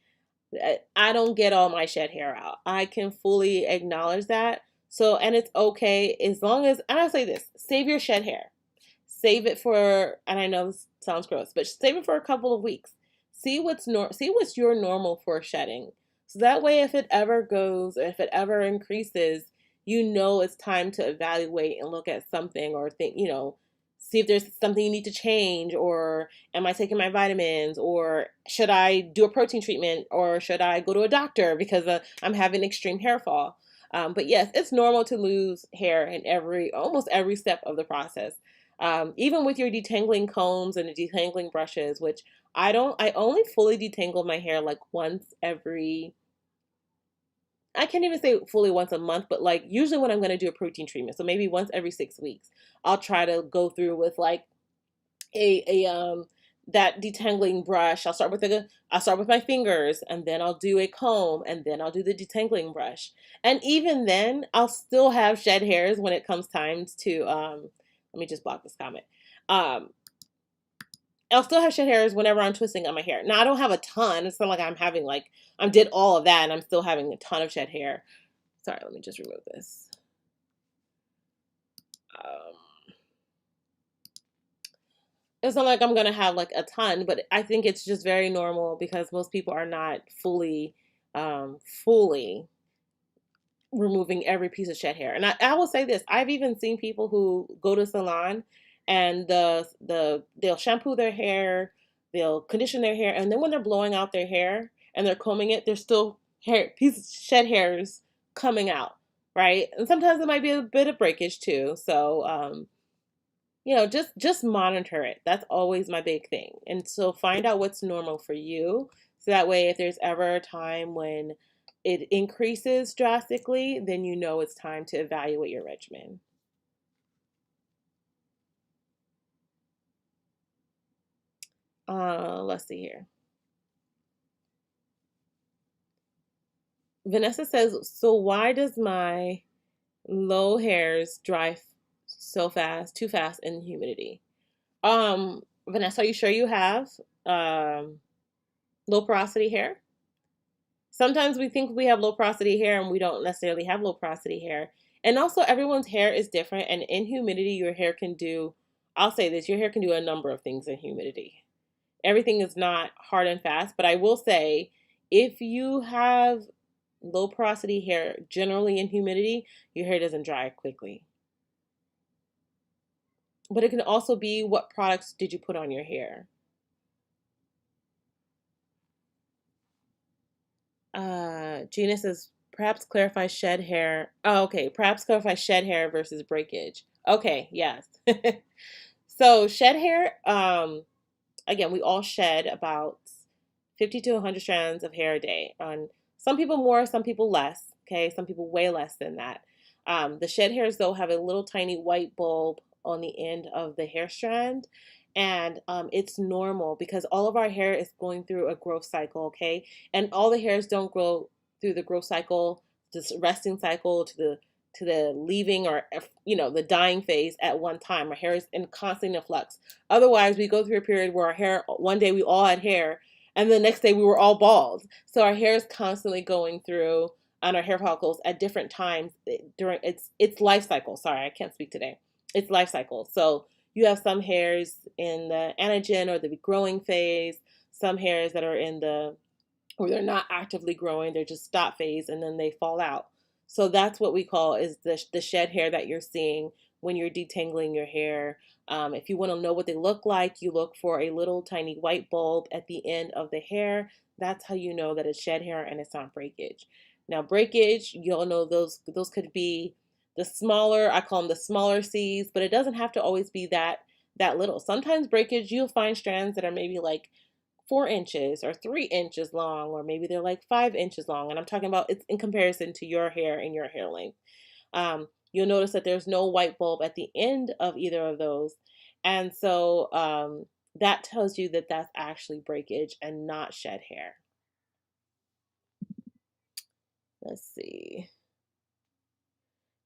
I don't get all my shed hair out. I can fully acknowledge that. So, and it's okay as long as, and I say this: save your shed hair. Save it for, and I know this sounds gross, but save it for a couple of weeks. See what's your normal for shedding. So that way, if it ever goes, or if it ever increases, you know it's time to evaluate and look at something or think, see if there's something you need to change, or am I taking my vitamins, or should I do a protein treatment, or should I go to a doctor because I'm having extreme hair fall. But yes, it's normal to lose hair in almost every step of the process. Even with your detangling combs and the detangling brushes, which I only fully detangle my hair like once every, I can't even say fully once a month, but like usually when I'm going to do a protein treatment. So maybe once every 6 weeks, I'll try to go through with like a that detangling brush. I'll start with my fingers, and then I'll do a comb, and then I'll do the detangling brush. And even then, I'll still have shed hairs when it comes time to let me just block this comment. Um I'll still have shed hairs whenever I'm twisting on my hair. Now I don't have a ton. It's not like I'm having like I did all of that and I'm still having a ton of shed hair. Sorry, let me just remove this. Um it's not like I'm gonna have like a ton, but I think it's just very normal because most people are not fully removing every piece of shed hair. And I will say this: I've even seen people who go to salon and they'll shampoo their hair, they'll condition their hair, and then when they're blowing out their hair and they're combing it, there's still shed hairs coming out, right? And sometimes it might be a bit of breakage too. So just monitor it. That's always my big thing. And so find out what's normal for you. So that way, if there's ever a time when it increases drastically, then you know it's time to evaluate your regimen. Let's see here. Vanessa says, so why does my low hairs dry so fast, too fast in humidity? Vanessa, are you sure you have um, low porosity hair? Sometimes we think we have low porosity hair and we don't necessarily have low porosity hair. And also, everyone's hair is different. And in humidity, your hair can do, I'll say this, your hair can do a number of things in humidity. Everything is not hard and fast. But I will say, if you have low porosity hair generally in humidity, your hair doesn't dry quickly. But it can also be what products did you put on your hair? Gina says, perhaps clarify shed hair. Oh, okay. Perhaps clarify shed hair versus breakage. Okay, yes. So shed hair, again, we all shed about 50 to 100 strands of hair a day. On some people more, some people less. Okay, some people way less than that. The shed hairs though have a little tiny white bulb on the end of the hair strand, and it's normal because all of our hair is going through a growth cycle. Okay, and all the hairs don't grow through the growth cycle, this resting cycle to the leaving or the dying phase at one time. Our hair is in constant flux. Otherwise, we go through a period where our hair, one day we all had hair, and the next day we were all bald. So our hair is constantly going through on our hair follicles at different times during its life cycle. Sorry, I can't speak today. Its life cycle. So you have some hairs in the anagen or the growing phase, some hairs that are in the or they're not actively growing, they're just stop phase and then they fall out. So that's what we call is the shed hair that you're seeing when you're detangling your hair. If you want to know what they look like, you look for a little tiny white bulb at the end of the hair. That's how you know that it's shed hair and it's not breakage. Now breakage, you'll know those could be the smaller, I call them the smaller C's, but it doesn't have to always be that little. Sometimes breakage, you'll find strands that are maybe like 4 inches or 3 inches long, or maybe they're like 5 inches long. And I'm talking about it's in comparison to your hair and your hair length. You'll notice that there's no white bulb at the end of either of those. And so that tells you that that's actually breakage and not shed hair. Let's see.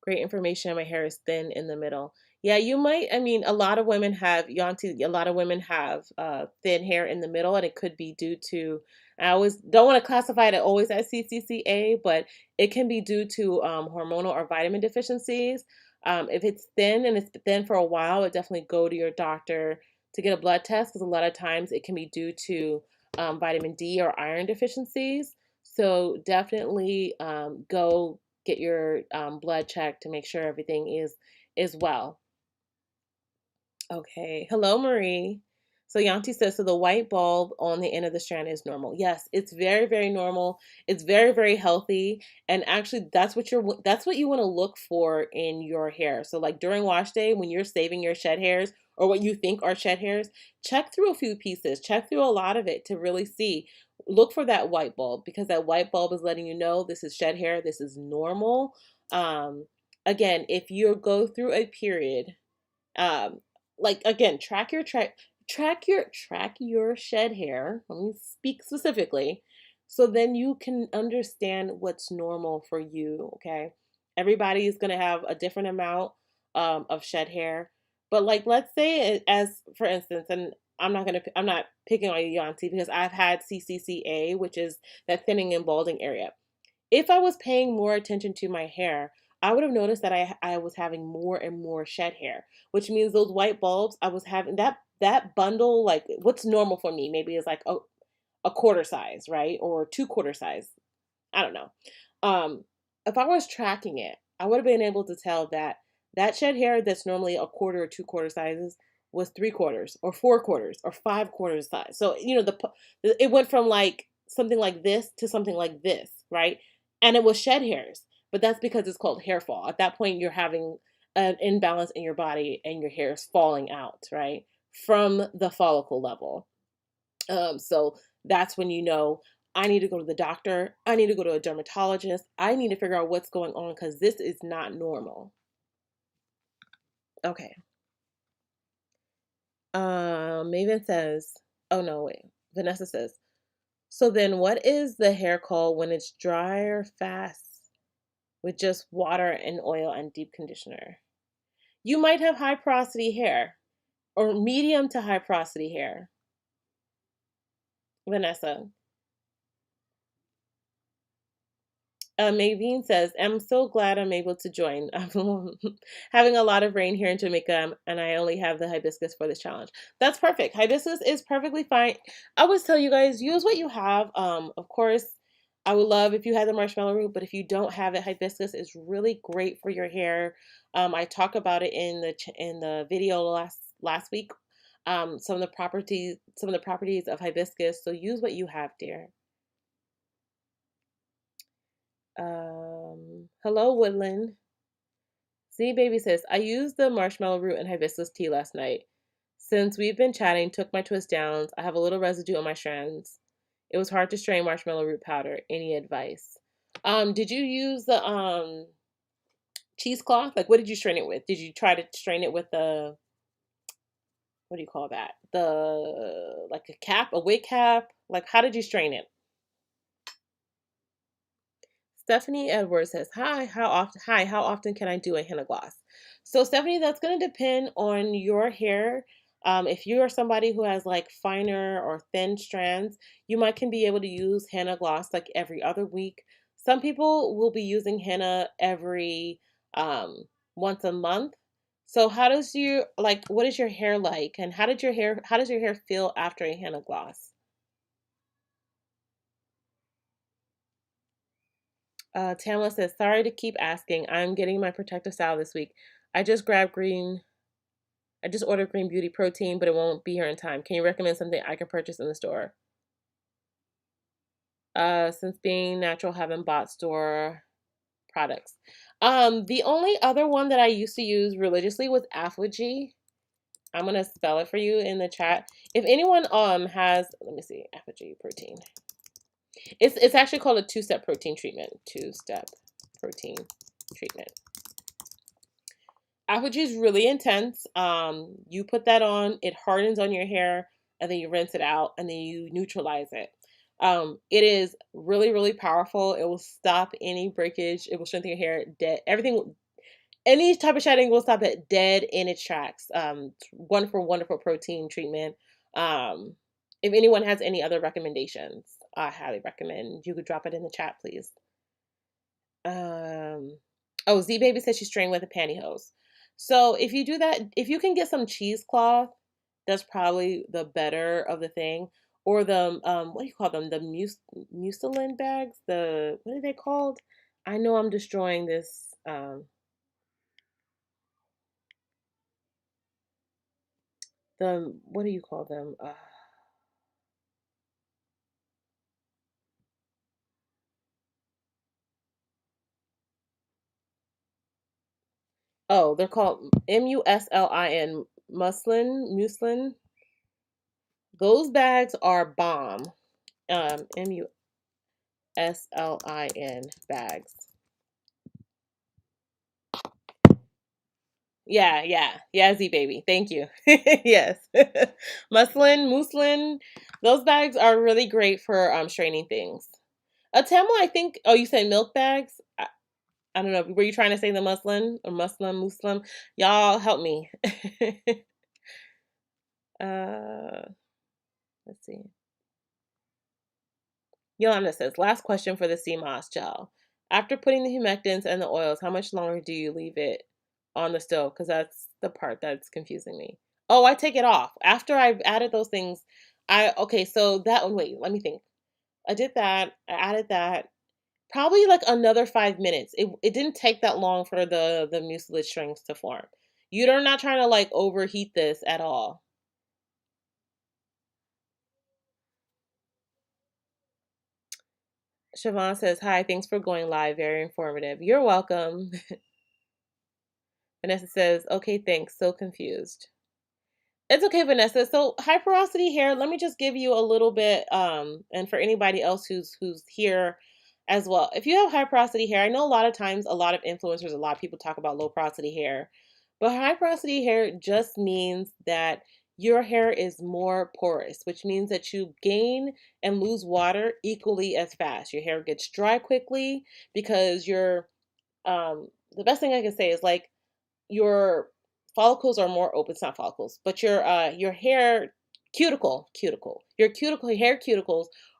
Great information. My hair is thin in the middle. Yeah, you might. I mean, a lot of women have Yanti. A lot of women have thin hair in the middle, and it could be due to. I always don't want to classify it always as CCCA, but it can be due to hormonal or vitamin deficiencies. If it's thin and it's thin for a while, it definitely go to your doctor to get a blood test because a lot of times it can be due to vitamin D or iron deficiencies. So definitely go get your blood checked to make sure everything is well. Okay. Hello, Marie. So Yanti says, so the white bulb on the end of the strand is normal. Yes, it's very, very normal. It's very, very healthy. And actually that's what you want to look for in your hair. So like during wash day, when you're saving your shed hairs or what you think are shed hairs, check through a few pieces, check through a lot of it to really see. Look for that white bulb because that white bulb is letting you know this is shed hair, this is normal. Again, if you go through a period, um, like again, track your shed hair. Let me speak specifically, so then you can understand what's normal for you. Okay, everybody is gonna have a different amount of shed hair, but like let's say as for instance, and I'm not picking on you, Yanti, because I've had CCCA, which is that thinning and balding area. If I was paying more attention to my hair, I would have noticed that I was having more and more shed hair, which means those white bulbs, I was having that bundle, like what's normal for me, maybe is like a quarter size, right? Or 2/4 size. I don't know. If I was tracking it, I would have been able to tell that that shed hair that's normally a quarter or 2/4 sizes was 3/4 or 4/4 or 5/4 size. So, it went from like something like this to something like this, right? And it was shed hairs, but that's because it's called hair fall. At that point, you're having an imbalance in your body and your hair is falling out, right? From the follicle level. So that's when you know I need to go to the doctor. I need to go to a dermatologist. I need to figure out what's going on because this is not normal. Okay. Maven says, oh no, wait. Vanessa says, so then what is the hair called when it's dry or fast with just water and oil and deep conditioner? You might have high porosity hair or medium to high porosity hair. Vanessa. Maveen says, I'm so glad I'm able to join. I'm having a lot of rain here in Jamaica, and I only have the hibiscus for this challenge. That's perfect. Hibiscus is perfectly fine. I always tell you guys, use what you have. Of course, I would love if you had the marshmallow root, but if you don't have it, hibiscus is really great for your hair. I talk about it in the video last week. Some of the properties of hibiscus. So use what you have, dear. Hello, Woodland. Z Baby says, I used the marshmallow root and hibiscus tea last night. Since we've been chatting, took my twist downs. I have a little residue on my strands. It was hard to strain marshmallow root powder. Any advice? Did you use the cheesecloth? Like, what did you strain it with? Did you try to strain it with the, what do you call that? The, like a cap, a wig cap? Like, how did you strain it? Stephanie Edwards says, how often can I do a henna gloss? So Stephanie, that's going to depend on your hair. If you are somebody who has like finer or thin strands, you might can be able to use henna gloss like every other week. Some people will be using henna every um, once a month. So how does your, like, what is your hair like, and how does your hair feel after a henna gloss? Tamla says, sorry to keep asking. I'm getting my protective style this week. I just grabbed green. I just ordered green beauty protein, but it won't be here in time. Can you recommend something I can purchase in the store? Since being natural, haven't bought store products. The only other one that I used to use religiously was Apogee. I'm gonna spell it for you in the chat. If anyone has, let me see, Apogee protein. It's actually called a two-step protein treatment. Two-step protein treatment. Apogee is really intense. You put that on, it hardens on your hair, and then you rinse it out, and then you neutralize it. It is really, really powerful. It will stop any breakage. It will strengthen your hair dead. Everything, any type of shedding will stop it dead in its tracks. Wonderful, wonderful protein treatment. Um, if anyone has any other recommendations, I highly recommend you could drop it in the chat, please. Oh, Z Baby says she's strained with a pantyhose. So if you do that, if you can get some cheesecloth, that's probably the better of the thing. Or the what do you call them? The mucilin bags. The, what are they called? I know I'm destroying this. The, what do you call them? Oh, they're called muslin, muslin. Those bags are bomb. muslin bags. Yeah, yeah, yeah, Z baby. Thank you. Yes, muslin. Those bags are really great for straining things. Tamla, I think. Oh, you said milk bags. I don't know. Were you trying to say the muslin or muslin? Y'all help me. uh, let's see. Yolanda says, last question for the sea moss gel. After putting the humectants and the oils, how much longer do you leave it on the stove? Because that's the part that's confusing me. Oh, I take it off. After I've added those things, okay, so that one, wait, let me think. I did that, I added that. Probably like another 5 minutes. It didn't take that long for the mucilage strings to form. You're not trying to like overheat this at all. Siobhan says, hi, thanks for going live. Very informative. You're welcome. Vanessa says, okay, thanks. So confused. It's okay, Vanessa. So high porosity hair, let me just give you a little bit, and for anybody else who's here as well. If you have high porosity hair, I know a lot of times a lot of influencers, a lot of people talk about low porosity hair, but high porosity hair just means that your hair is more porous, which means that you gain and lose water equally as fast. Your hair gets dry quickly because the best thing I can say is like your follicles are more open. It's not follicles, but your hair your hair cuticles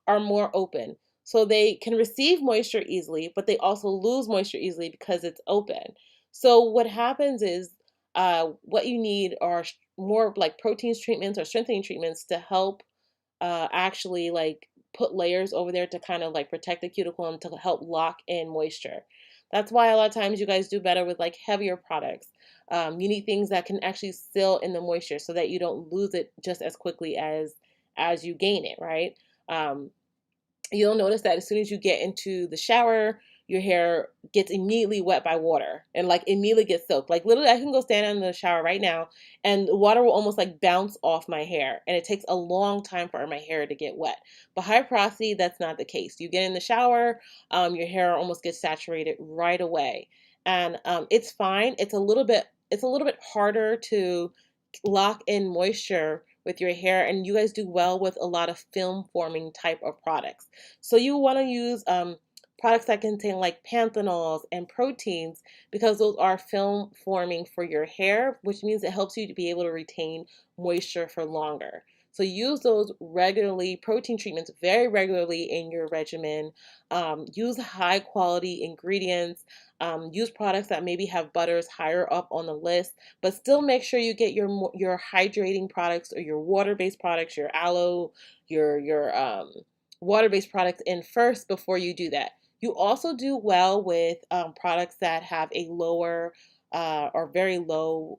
are more open, so they can receive moisture easily, but they also lose moisture easily because it's open. So what happens is, what you need are more like proteins treatments or strengthening treatments to help actually like put layers over there to kind of like protect the cuticle and to help lock in moisture. That's why a lot of times you guys do better with like heavier products. You need things that can actually seal in the moisture so that you don't lose it just as quickly as you gain it, right? You'll notice that as soon as you get into the shower, your hair gets immediately wet by water and like immediately gets soaked. Like literally I can go stand in the shower right now and the water will almost like bounce off my hair, and it takes a long time for my hair to get wet. But high porosity, that's not the case. You get in the shower, your hair almost gets saturated right away, and it's fine. It's a little bit harder to lock in moisture with your hair, and you guys do well with a lot of film forming type of products. So you want to use products that contain like panthenols and proteins, because those are film forming for your hair, which means it helps you to be able to retain moisture for longer. So use those regularly, protein treatments very regularly in your regimen. Use high quality ingredients. Use products that maybe have butters higher up on the list, but still make sure you get your hydrating products or your water-based products, your aloe, your water-based products in first before you do that. You also do well with products that have a lower or very low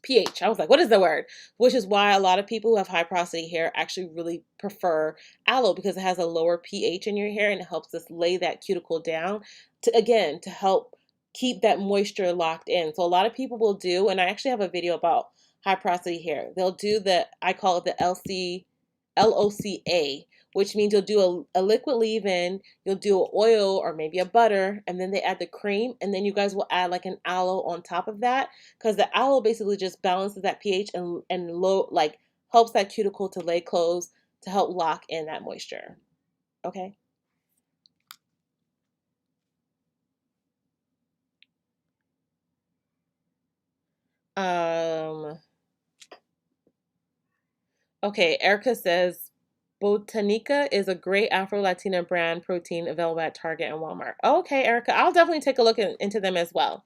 pH. I was like, what is the word? Which is why a lot of people who have high porosity hair actually really prefer aloe, because it has a lower pH in your hair and it helps us lay that cuticle down to help keep that moisture locked in. So a lot of people will do, and I actually have a video about high porosity hair. They'll do I call it the LOCA, which means you'll do a liquid leave-in, you'll do an oil or maybe a butter, and then they add the cream, and then you guys will add like an aloe on top of that, because the aloe basically just balances that pH and low, like helps that cuticle to lay closed to help lock in that moisture. Okay. Um. Okay. Erica says Botanica is a great Afro-Latina brand protein available at Target and Walmart. Okay, Erica, I'll definitely take a look into them as well.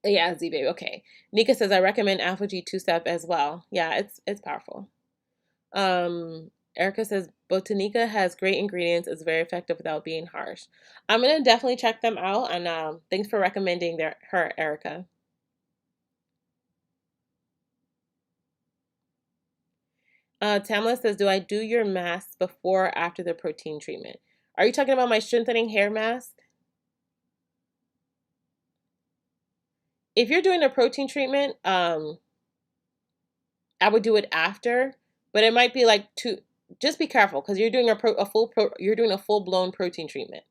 Yeah, Z baby. Okay. Nika says I recommend Alpha G two-step as well. Yeah, it's powerful. Erica says Botanica has great ingredients. It's very effective without being harsh. I'm gonna definitely check them out, and thanks for recommending her, Erica. Tamla says, do I do your mask before or after the protein treatment? Are you talking about my strengthening hair mask? If you're doing a protein treatment, I would do it after, but it might be like two. Just be careful because you're doing you're doing a full blown protein treatment,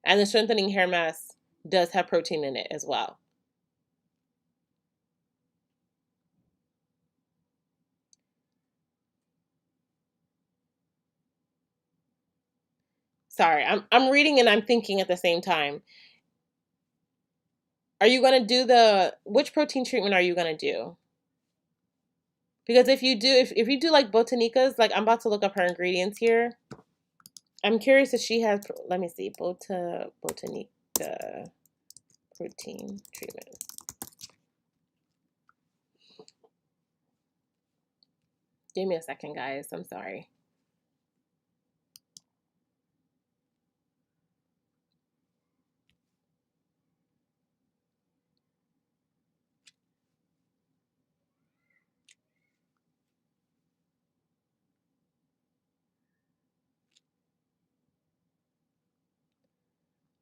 and the strengthening hair mask does have protein in it as well. Sorry, I'm reading and I'm thinking at the same time. Are you gonna do which protein treatment are you gonna do? Because if you do like Botanica's, like I'm about to look up her ingredients here. I'm curious if she has. Let me see, Botanica protein treatment. Give me a second, guys. I'm sorry.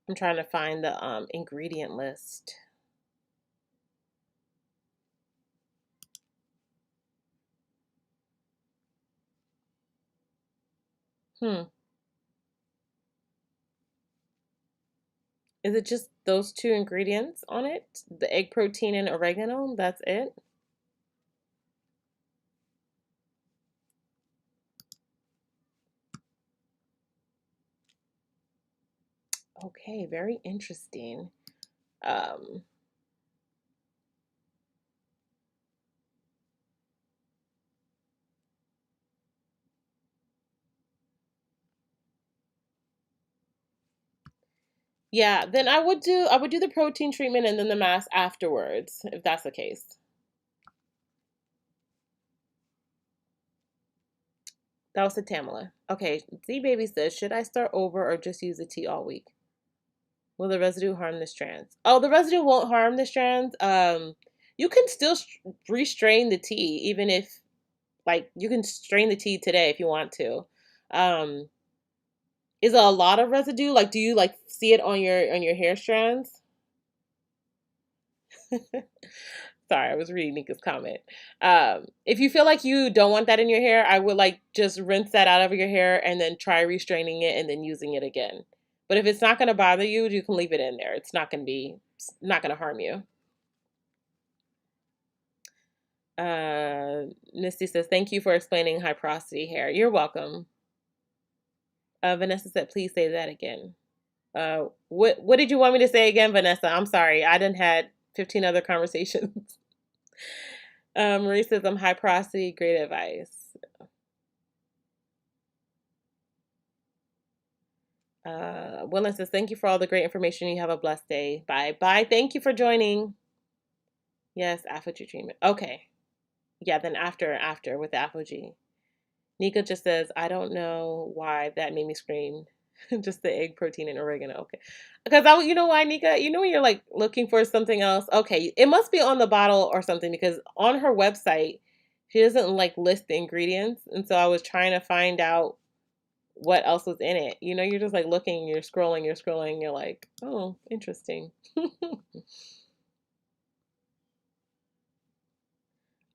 I'm trying to find the ingredient list. Hmm. Is it just those two ingredients on it? The egg protein and oregano? That's it? Okay, very interesting. Um, yeah, then I would do the protein treatment and then the mask afterwards, if that's the case. That was the Tamala. Okay, Z Baby says, should I start over or just use the tea all week? Will the residue harm the strands? Oh, the residue won't harm the strands. You can still restrain the tea, even if, like, you can strain the tea today if you want to. Um, Is it a lot of residue? Like, do you like see it on your hair strands? Sorry, I was reading Nika's comment. If you feel like you don't want that in your hair, I would like just rinse that out of your hair and then try restraining it and then using it again. But if it's not going to bother you, you can leave it in there. It's not going to harm you. Misty says, thank you for explaining high porosity hair. You're welcome. Vanessa said, please say that again. What did you want me to say again, Vanessa? I'm sorry. I didn't had 15 other conversations. Marie says, I'm high porosity, great advice. Willen says, thank you for all the great information. You have a blessed day. Bye. Bye. Thank you for joining. Yes, Apogee treatment. Okay. Yeah, then after with the Apogee. Nika just says, I don't know why that made me scream. Just the egg protein and oregano. Okay. Because you know why, Nika? You know when you're like looking for something else? Okay. It must be on the bottle or something because on her website, she doesn't like list the ingredients. And so I was trying to find out what else was in it. You know, you're just like looking, you're scrolling, you're like, oh, interesting.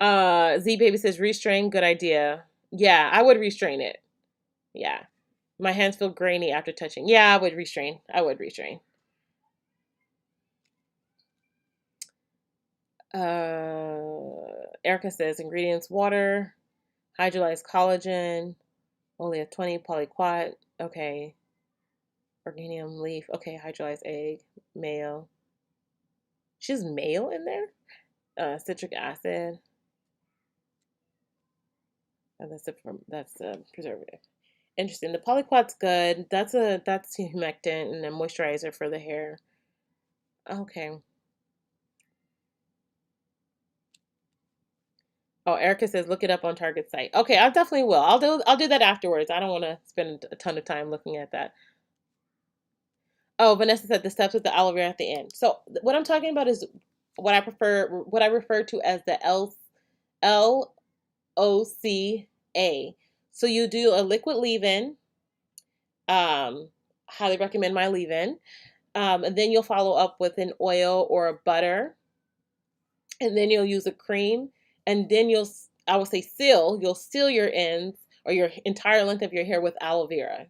Z Baby says restrain, good idea. Yeah, I would restrain it. Yeah. My hands feel grainy after touching. Yeah, I would restrain. I would restrain. Erica says ingredients water, hydrolyzed collagen, only a 20 polyquat. Okay. Organium leaf. Okay, hydrolyzed egg, mayo. She's mayo in there? Citric acid. Oh, that's a preservative. Interesting. The polyquat's good. That's a humectant and a moisturizer for the hair. Okay. Oh, Erica says look it up on Target site. Okay, I definitely will. I'll do that afterwards. I don't want to spend a ton of time looking at that. Oh, Vanessa said the steps with the aloe vera at the end. So what I'm talking about is what I refer to as the LOCA. So you do a liquid leave-in. Um, Highly recommend my leave-in. And then you'll follow up with an oil or a butter, and then you'll use a cream, and then I will say you'll seal your ends or your entire length of your hair with aloe vera.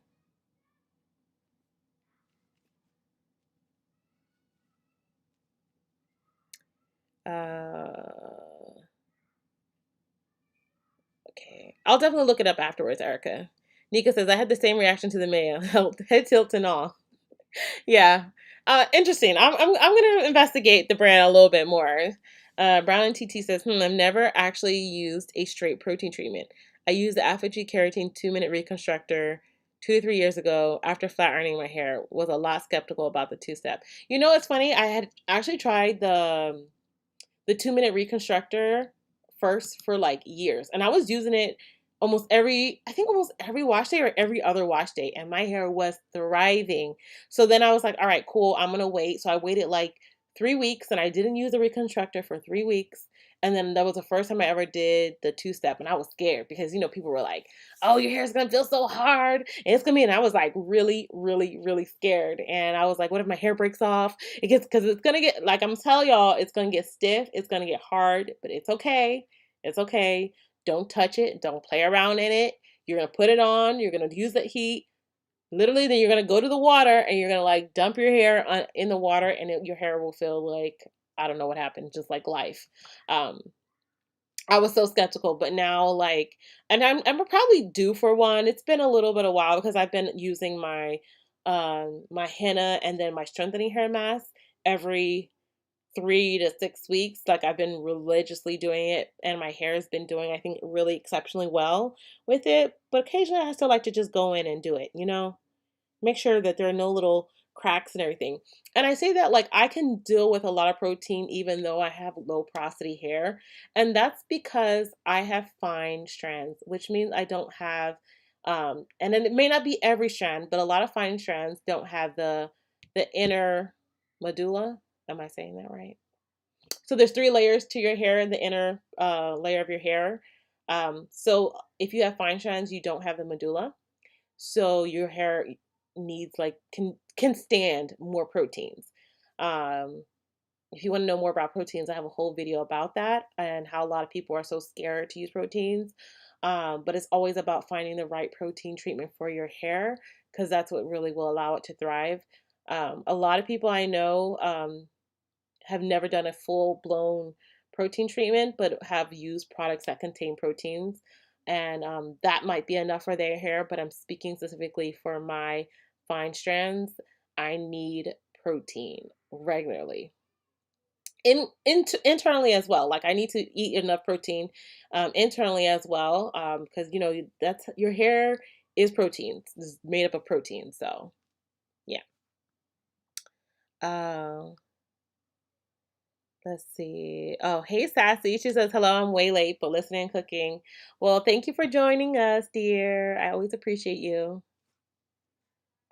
Okay, I'll definitely look it up afterwards, Erica. Nika says I had the same reaction to the mayo, head tilt and all. Yeah. Interesting. I'm gonna investigate the brand a little bit more. Brown and TT says, I've never actually used a straight protein treatment. I used the Apogee Keratin 2-minute reconstructor 2 to 3 years ago after flat ironing my hair. Was a lot skeptical about the two-step. You know, it's funny. I had actually tried the 2-minute reconstructor first for like years, and I was using it almost every wash day or every other wash day, and my hair was thriving. So then I was like, all right, cool, I'm gonna wait. So I waited like 3 weeks, and I didn't use the reconstructor for 3 weeks. And then that was the first time I ever did the two-step, and I was scared because people were like, "Oh, your hair's gonna feel so hard, and it's gonna be," and I was like really, really, really scared. And I was like, "What if my hair breaks off?" Because it's gonna get, like I'm telling y'all, it's gonna get stiff, it's gonna get hard, but it's okay. It's okay. Don't touch it. Don't play around in it. You're gonna put it on. You're gonna use that heat. Literally, then you're gonna go to the water and you're gonna like dump your hair in the water, and your hair will feel like I don't know what happened, just like life. Um, I was so skeptical, but now like, and I'm probably due for one. It's been a little bit of while because I've been using my henna and then my strengthening hair mask every 3 to 6 weeks. Like I've been religiously doing it, and my hair has been doing, I think, really exceptionally well with it. But occasionally I still like to just go in and do it. Make sure that there are no little cracks and everything. And I say that like I can deal with a lot of protein even though I have low porosity hair. And that's because I have fine strands, which means I don't have and then it may not be every strand, but a lot of fine strands don't have the inner medulla. Am I saying that right? So there's 3 layers to your hair, the inner layer of your hair. So if you have fine strands, you don't have the medulla. So your hair needs like can stand more proteins. Um, if you want to know more about proteins, I have a whole video about that and how a lot of people are so scared to use proteins. But it's always about finding the right protein treatment for your hair because that's what really will allow it to thrive. A lot of people I know have never done a full blown protein treatment, but have used products that contain proteins. And that might be enough for their hair, but I'm speaking specifically for my fine strands. I need protein regularly internally as well. Like I need to eat enough protein internally as well, because you know that's your hair is protein. It's made up of protein. So yeah. Uh, let's see. Oh, hey Sassy. She says hello. I'm way late, but listening and cooking. Well, thank you for joining us, dear. I always appreciate you.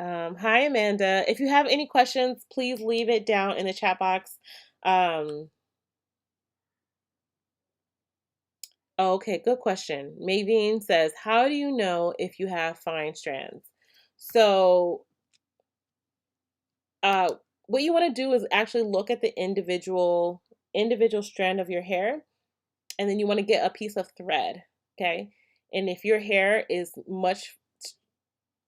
Hi Amanda. If you have any questions, please leave it down in the chat box. Um, Oh, okay, good question. Mavine says, how do you know if you have fine strands? So, uh, what you want to do is actually look at the individual strand of your hair, and then you want to get a piece of thread, okay? And if your hair is much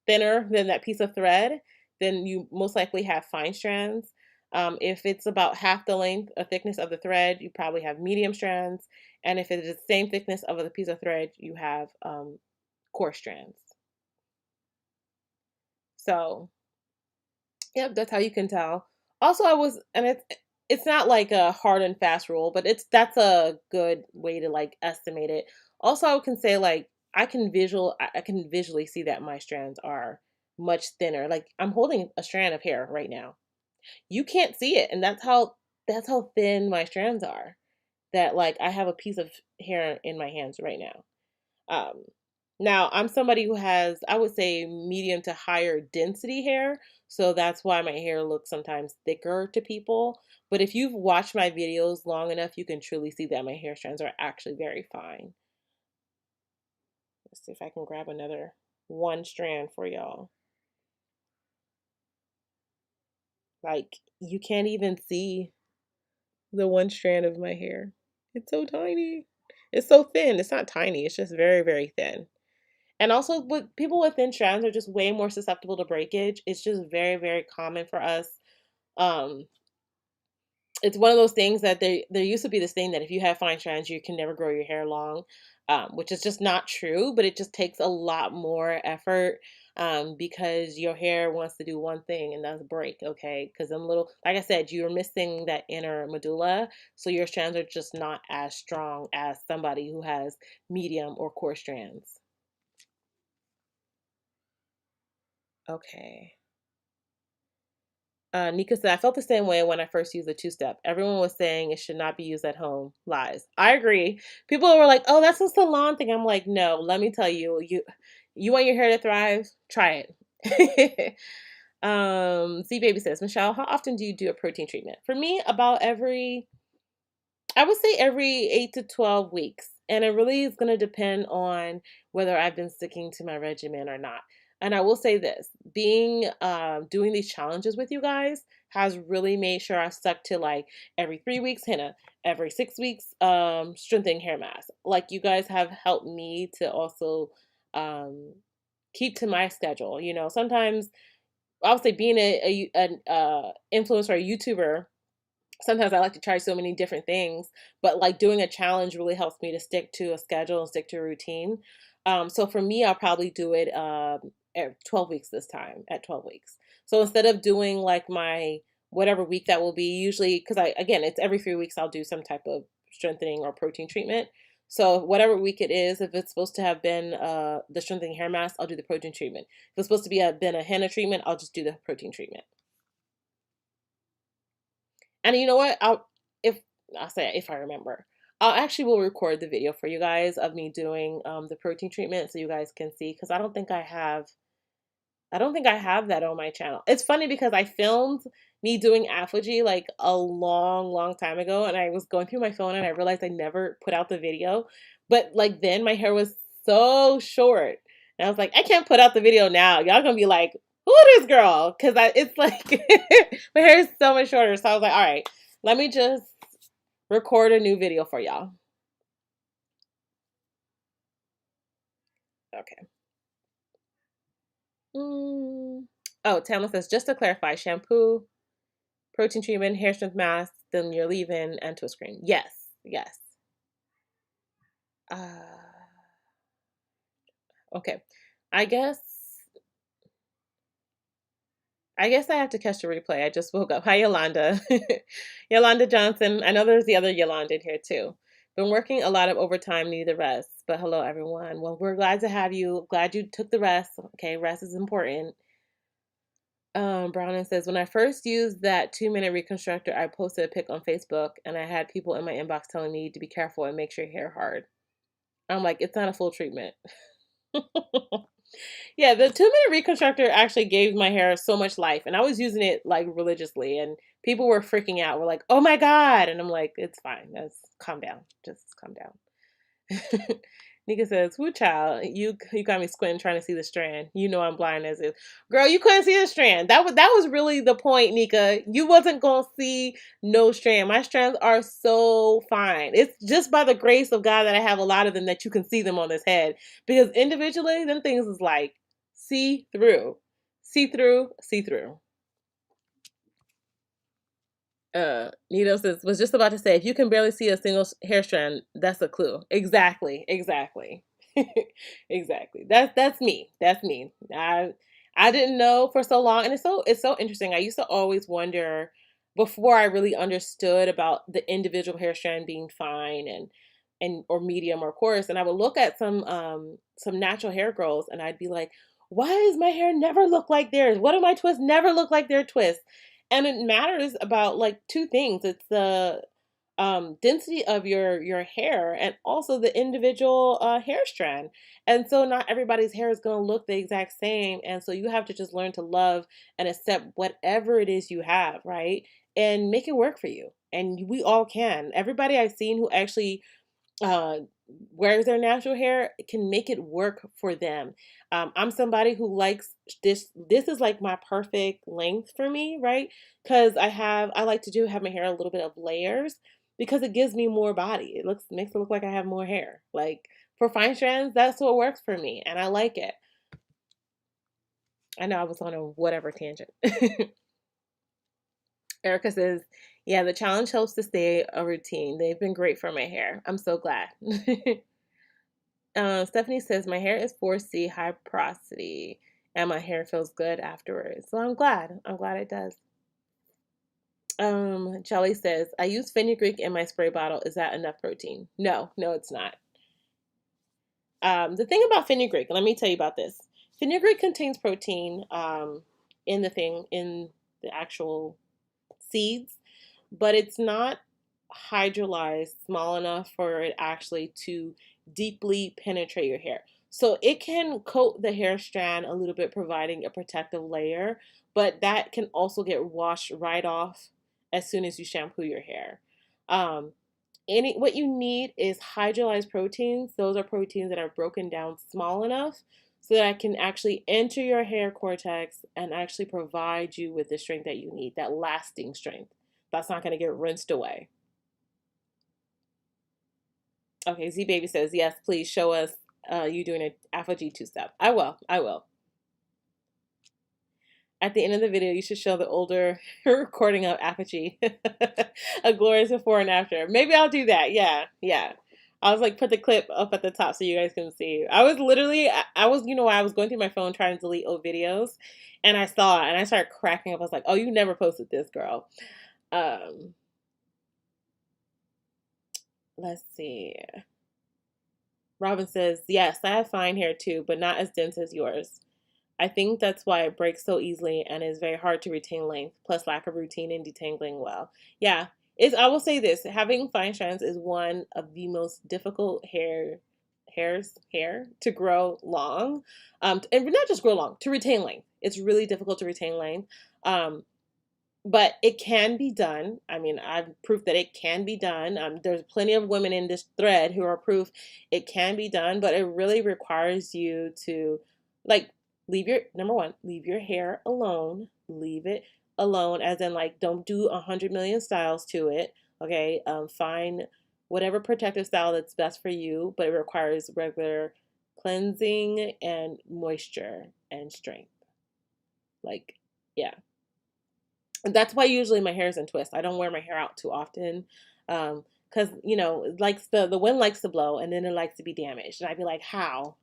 thinner than that piece of thread, then you most likely have fine strands. If it's about half the length or thickness of the thread, you probably have medium strands. And if it is the same thickness of the piece of thread, you have coarse strands. So, yep, that's how you can tell. Also, and it's not like a hard and fast rule, but that's a good way to like estimate it. Also, I can say like I can visually see that my strands are much thinner. Like I'm holding a strand of hair right now. You can't see it, and that's how thin my strands are. That like I have a piece of hair in my hands right now. Um, Now, I'm somebody who has, I would say, medium to higher density hair. So that's why my hair looks sometimes thicker to people. But if you've watched my videos long enough, you can truly see that my hair strands are actually very fine. Let's see if I can grab another one strand for y'all. Like, you can't even see the one strand of my hair. It's so tiny. It's so thin. It's not tiny. It's just very, very thin. And also, with people with thin strands are just way more susceptible to breakage. It's just very, very common for us. Um, it's one of those things that there used to be this thing that if you have fine strands, you can never grow your hair long, which is just not true. But it just takes a lot more effort because your hair wants to do one thing, and that's break. Okay, because them little, like I said, you're missing that inner medulla, so your strands are just not as strong as somebody who has medium or coarse strands. Okay. Nika said, I felt the same way when I first used the two-step. Everyone was saying it should not be used at home. Lies. I agree. People were like, oh, that's a salon thing. I'm like, no, let me tell you, you want your hair to thrive? Try it. Z Baby says, Michelle, how often do you do a protein treatment? For me, about I would say every 8 to 12 weeks. And it really is going to depend on whether I've been sticking to my regimen or not. And I will say this, being doing these challenges with you guys has really made sure I stuck to like every 3 weeks henna, every 6 weeks strengthening hair mask. Like you guys have helped me to also um keep to my schedule. You know, sometimes I would say being an influencer or a YouTuber, sometimes I like to try so many different things, but like doing a challenge really helps me to stick to a schedule and stick to a routine. So for me, I'll probably do it at 12 weeks this time, at 12 weeks. So instead of doing like my whatever week that will be, usually, because again, it's every 3 weeks, I'll do some type of strengthening or protein treatment. So whatever week it is, if it's supposed to have been the strengthening hair mask, I'll do the protein treatment. If it's supposed to been a henna treatment, I'll just do the protein treatment. And you know what? If I'll say if I remember, I'll actually will record the video for you guys of me doing the protein treatment so you guys can see because I don't think I have that on my channel. It's funny because I filmed me doing apogee like a long, long time ago, and I was going through my phone and I realized I never put out the video. But like then my hair was so short. And I was like, I can't put out the video now. Y'all gonna be like, who this girl? Because it's like my hair is so much shorter. So I was like, all right, let me just record a new video for y'all. Okay. Oh, Tamla says, just to clarify, shampoo, protein treatment, hair strength mask, then your leave-in and twist cream. Yes, yes. Okay. I guess I guess I have to catch the replay. I just woke up. Hi, Yolanda. Yolanda Johnson. I know there's the other Yolanda in here too. Been working a lot of overtime, need the rest. But hello, everyone. Well, we're glad to have you. Glad you took the rest. Okay, rest is important. Browning says, when I first used that 2-minute reconstructor, I posted a pic on Facebook and I had people in my inbox telling me to be careful and make your hair hard. I'm like, it's not a full treatment. Yeah, the 2-minute reconstructor actually gave my hair so much life, and I was using it like religiously, and people were freaking out. We're like, "Oh my god!" And I'm like, "It's fine. That's calm down. Just calm down." Nika says, "Woo, child, you got me squinting trying to see the strand. You know I'm blind as is. Girl, you couldn't see the strand. That was really the point, Nika. You wasn't gonna see no strand. My strands are so fine. It's just by the grace of God that I have a lot of them that you can see them on this head. Because individually, them things is like see through, see through, see through." Nito says, was just about to say, if you can barely see a single hair strand, that's a clue. Exactly, exactly, exactly. That's me. That's me. I didn't know for so long, and it's so interesting. I used to always wonder before I really understood about the individual hair strand being fine and or medium or coarse, and I would look at some natural hair girls, and I'd be like, why does my hair never look like theirs? What do my twists never look like their twists? And it matters about like two things. It's the density of your hair and also the individual hair strand. And so not everybody's hair is going to look the exact same. And so you have to just learn to love and accept whatever it is you have, right? And make it work for you. And we all can. Everybody I've seen who actually uh, wears their natural hair can make it work for them. I'm somebody who likes this. This is like my perfect length for me, right? Because I like to have my hair a little bit of layers because it gives me more body. It makes it look like I have more hair. Like for fine strands, that's what works for me, and I like it. I know I was on a whatever tangent. Erica says, yeah, the challenge helps to stay a routine. They've been great for my hair. I'm so glad. Stephanie says, my hair is 4C high porosity and my hair feels good afterwards. So I'm glad. I'm glad it does. Jelly says, I use fenugreek in my spray bottle. Is that enough protein? No, it's not. The thing about fenugreek, let me tell you about this. Fenugreek contains protein in the actual seeds, but it's not hydrolyzed small enough for it actually to deeply penetrate your hair. So it can coat the hair strand a little bit, providing a protective layer, but that can also get washed right off as soon as you shampoo your hair. Um, what you need is hydrolyzed proteins. Those are proteins that are broken down small enough so that I can actually enter your hair cortex and actually provide you with the strength that you need, that lasting strength. That's not going to get rinsed away. Okay, Z Baby says, yes, please show us you doing an Alpha G two-step. I will. At the end of the video, you should show the older recording of Apogee. A glorious before and after. Maybe I'll do that. Yeah. I was like, put the clip up at the top so you guys can see. I was I was going through my phone trying to delete old videos, and I saw it, and I started cracking up. I was like, oh, you never posted this, girl. Let's see. Robin says, yes, I have fine hair too, but not as dense as yours. I think that's why it breaks so easily and is very hard to retain length, plus lack of routine in detangling well. Yeah, I will say this, having fine strands is one of the most difficult hair to grow long. And not just grow long, to retain length. It's really difficult to retain length. But it can be done. I mean, I've proof that it can be done. There's plenty of women in this thread who are proof it can be done, but it really requires you to like number one, leave your hair alone. Leave it alone, as in like don't do 100 million styles to it. Okay, find whatever protective style that's best for you, but it requires regular cleansing and moisture and strength. Like, yeah. That's why usually my hair is in twists. I don't wear my hair out too often. Because it likes the wind likes to blow and then it likes to be damaged. And I'd be like, how?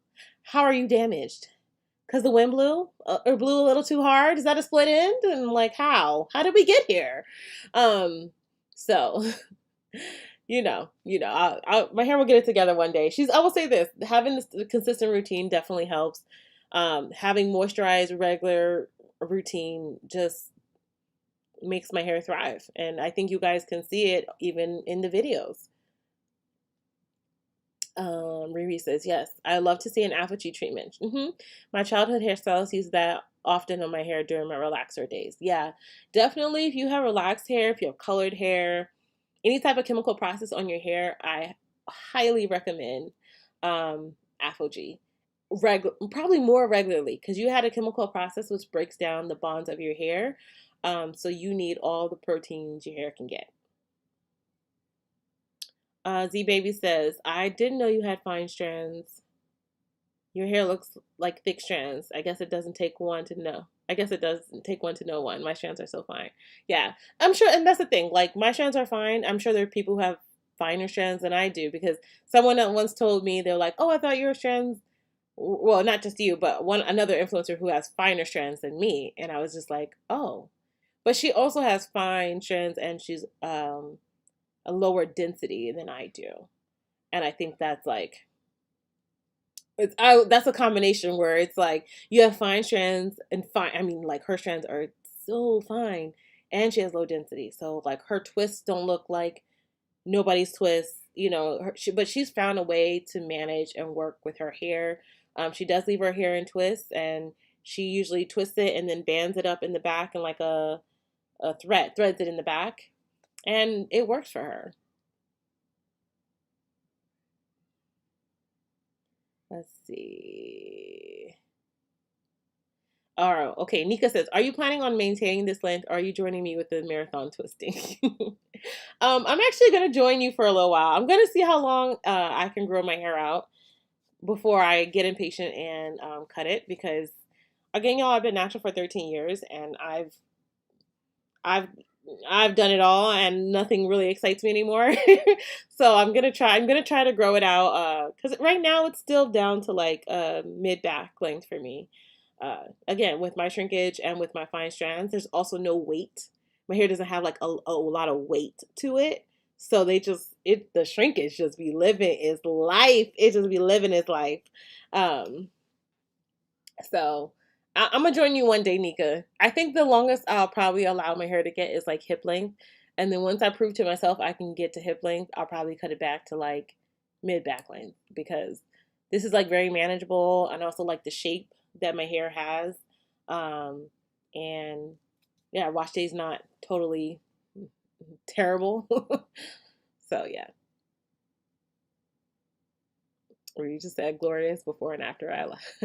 How are you damaged? Because the wind blew or blew a little too hard? Is that a split end? And like, how? How did we get here? So my hair will get it together one day. I will say this, having this consistent routine definitely helps. Having moisturized regular routine just makes my hair thrive. And I think you guys can see it even in the videos. Riri says, yes, I love to see an apogee treatment. My childhood hairstylist used that often on my hair during my relaxer days. Yeah, definitely. If you have relaxed hair, if you have colored hair, any type of chemical process on your hair, I highly recommend apogee. Probably more regularly, because you had a chemical process which breaks down the bonds of your hair. So you need all the proteins your hair can get. Z Baby says, I didn't know you had fine strands. Your hair looks like thick strands. I guess it doesn't take one to know. I guess it doesn't take one to know one. My strands are so fine. Yeah, I'm sure. And that's the thing. Like, my strands are fine. I'm sure there are people who have finer strands than I do, because someone that once told me, they're like, oh, I thought your strands, well, not just you, but another influencer who has finer strands than me. And I was just like, oh. But she also has fine strands, and she's a lower density than I do. And I think that's like, that's a combination where it's like you have fine strands and fine. I mean, like, her strands are so fine, and she has low density. So like her twists don't look like nobody's twists, but she's found a way to manage and work with her hair. She does leave her hair in twists, and she usually twists it and then bands it up in the back, and like a threads it in the back, and it works for her. Let's see. All right. Okay. Nika says, are you planning on maintaining this length, or are you joining me with the marathon twisting? I'm actually going to join you for a little while. I'm going to see how long I can grow my hair out before I get impatient and cut it, because again, y'all, I've been natural for 13 years, and I've done it all, and nothing really excites me anymore. So I'm gonna try to grow it out, because right now it's still down to like mid back length for me. Again, with my shrinkage and with my fine strands, there's also no weight. My hair doesn't have like a lot of weight to it. So the shrinkage just be living its life. It just be living its life. Um, so I'm gonna join you one day, Nika. I think the longest I'll probably allow my hair to get is like hip length. And then once I prove to myself I can get to hip length, I'll probably cut it back to like mid back length, because this is like very manageable, and also like the shape that my hair has. And yeah, wash day's not totally terrible. So yeah. Or you just said glorious before and after I left.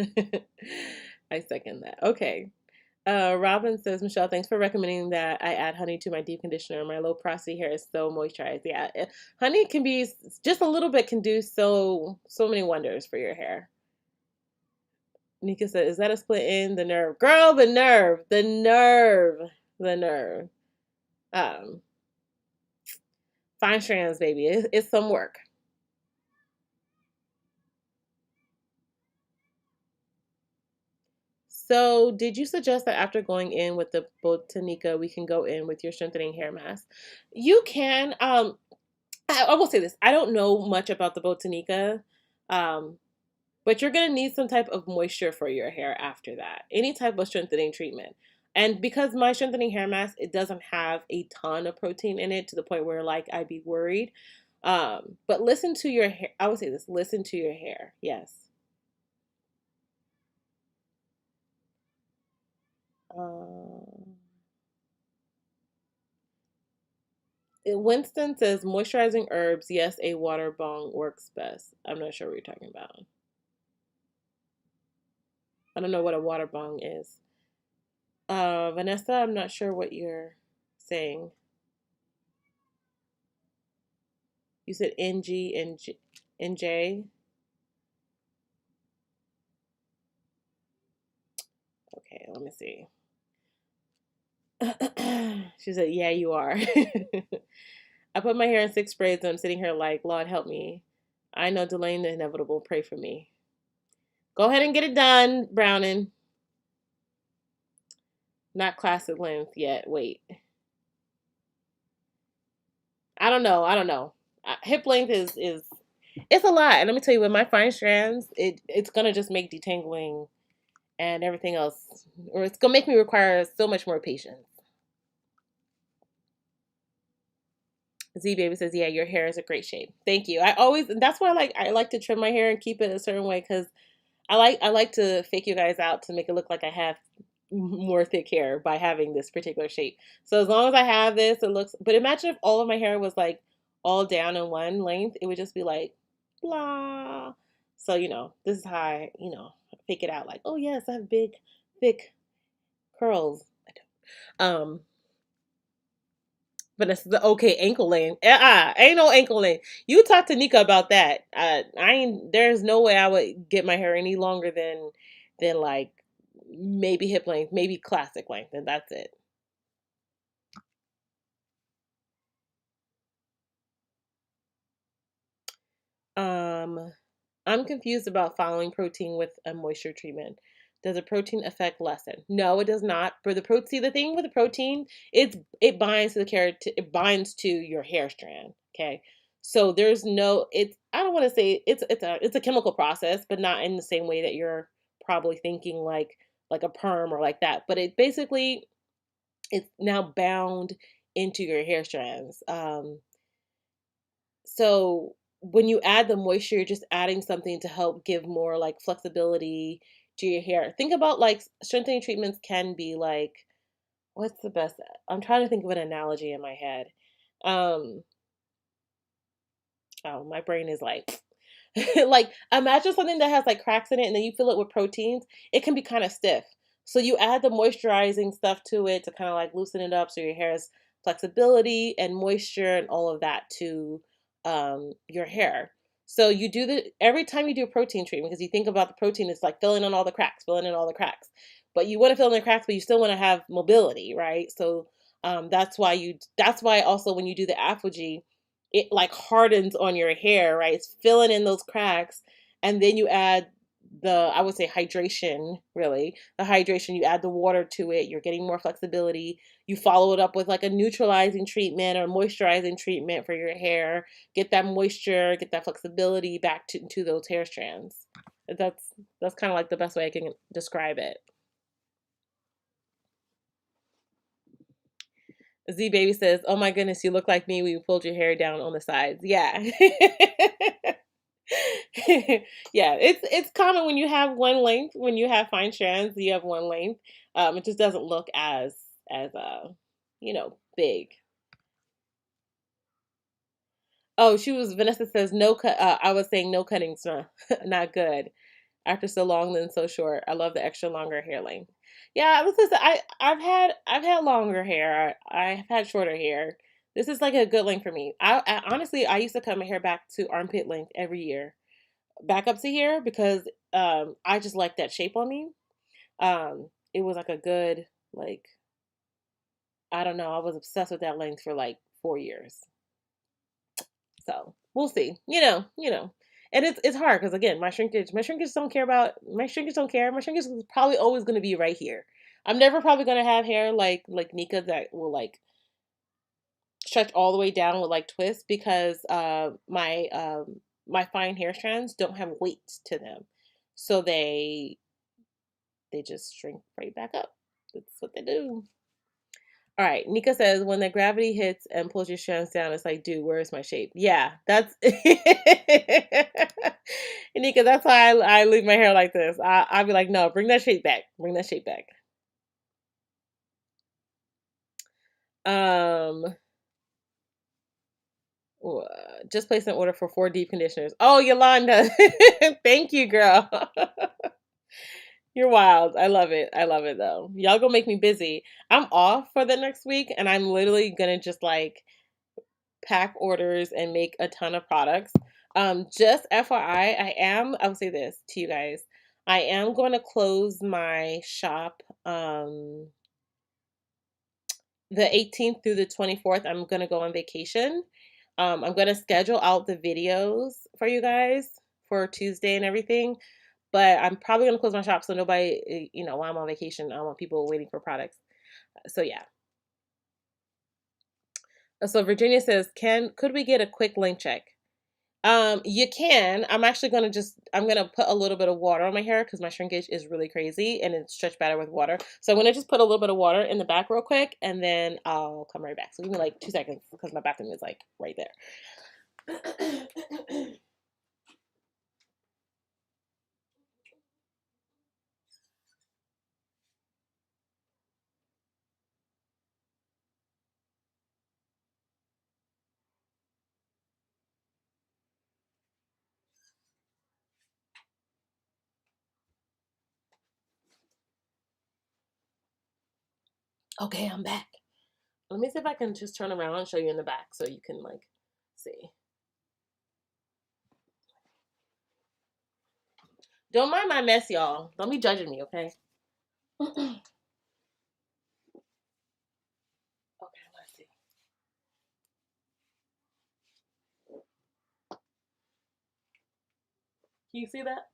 I second that. Okay. Robin says, Michelle, thanks for recommending that I add honey to my deep conditioner. My low porosity hair is so moisturized. Yeah, honey can be just a little bit, can do so many wonders for your hair. Nika said, is that a split end? The nerve. Girl, the nerve. The nerve. The nerve. Fine strands, baby. It's some work. So, did you suggest that after going in with the Botanica, we can go in with your strengthening hair mask? You can. I will say this. I don't know much about the Botanica, but you're going to need some type of moisture for your hair after that. Any type of strengthening treatment. And because my strengthening hair mask, it doesn't have a ton of protein in it to the point where like I'd be worried. But listen to your hair. I would say this. Listen to your hair. Yes. Winston says moisturizing herbs. Yes, a water bong works best. I'm not sure what you're talking about. I don't know what a water bong is. Vanessa, I'm not sure what you're saying. You said NG and NJ. Okay, let me see. She said, "Yeah, you are." I put my hair in 6 braids and I'm sitting here like, Lord help me. I know delaying the inevitable. Pray for me. Go ahead and get it done, Browning. Not classic length yet. Wait. I don't know. I don't know. Hip length is it's a lot. And let me tell you, with my fine strands, it's gonna just make detangling and everything else, or it's gonna make me require so much more patience. Z Baby says, "Yeah, your hair is a great shape. Thank you. I always that's why I like to trim my hair and keep it a certain way because I like to fake you guys out to make it look like I have more thick hair by having this particular shape. So as long as I have this, it looks. But imagine if all of my hair was like all down in one length, it would just be like blah. So this is how I fake it out. Like, oh yes, I have big, thick curls. I don't. But it's the okay ankle length. Ain't no ankle length. You talk to Nika about that. I ain't. There's no way I would get my hair any longer than like maybe hip length, maybe classic length, and that's it. Um, I'm confused about following protein with a moisture treatment. Does a protein effect lessen? No, it does not. For the protein, see the thing with the protein, it binds to the keratin, it binds to your hair strand. Okay, so there's no. It's I don't want to say it's a chemical process, but not in the same way that you're probably thinking like a perm or like that. But it basically it's now bound into your hair strands. So when you add the moisture, you're just adding something to help give more like flexibility to your hair. Think about like strengthening treatments can be like what's the best? I'm trying to think of an analogy in my head. Um, oh, my brain is like like imagine something that has like cracks in it and then you fill it with proteins. It can be kind of stiff. So you add the moisturizing stuff to it to kind of like loosen it up so your hair has flexibility and moisture and all of that to your hair. So you do the every time you do a protein treatment because you think about the protein, it's like filling in all the cracks, filling in all the cracks. But you want to fill in the cracks, but you still want to have mobility, right? So that's why also when you do the apogee it like hardens on your hair, right? It's filling in those cracks. And then you add I would say hydration, really. The hydration, you add the water to it, you're getting more flexibility. You follow it up with like a neutralizing treatment or moisturizing treatment for your hair. Get that moisture, get that flexibility back to those hair strands. That's that's kind of like the best way I can describe it. Z Baby says, "Oh my goodness, you look like me when you pulled your hair down on the sides." Yeah. Yeah, it's common when you have one length, when you have fine strands, you have one length. It just doesn't look as big. Oh, she was Vanessa says no cut. I was saying no cutting's not not good. After so long, then so short. I love the extra longer hair length. Yeah, listen, I've had longer hair. I've had shorter hair. This is like a good length for me. I honestly I used to cut my hair back to armpit length every year, back up to here because I just like that shape on me. It was like a good like I don't know. I was obsessed with that length for like 4 years. So we'll see. And it's hard because again, my shrinkage don't care about my shrinkage don't care. My shrinkage is probably always going to be right here. I'm never probably going to have hair like Nika that will like stretch all the way down with like twists because my fine hair strands don't have weight to them, so they just shrink right back up. That's what they do. All right, Nika says when the gravity hits and pulls your strands down, it's like, dude, where's my shape? Yeah, that's Nika. That's why I leave my hair like this. I'll be like, no, bring that shape back. Bring that shape back. Um, just place an order for 4 deep conditioners. Oh, Yolanda, thank you, girl. You're wild. I love it. I love it though. Y'all gonna make me busy. I'm off for the next week and I'm literally gonna just like pack orders and make a ton of products. Just FYI, I will say this to you guys. I am going to close my shop the 18th through the 24th. I'm going to go on vacation. I'm going to schedule out the videos for you guys for Tuesday and everything. But I'm probably going to close my shop so nobody, while I'm on vacation, I don't want people waiting for products. So yeah. So Virginia says, could we get a quick link check? You can. I'm gonna put a little bit of water on my hair because my shrinkage is really crazy and it's stretched better with water. So I'm gonna just put a little bit of water in the back real quick and then I'll come right back. So give me like 2 seconds because my bathroom is like right there. Okay, I'm back. Let me see if I can just turn around and show you in the back so you can like see. Don't mind my mess, y'all. Don't be judging me, okay? Okay, let's see. Can you see that?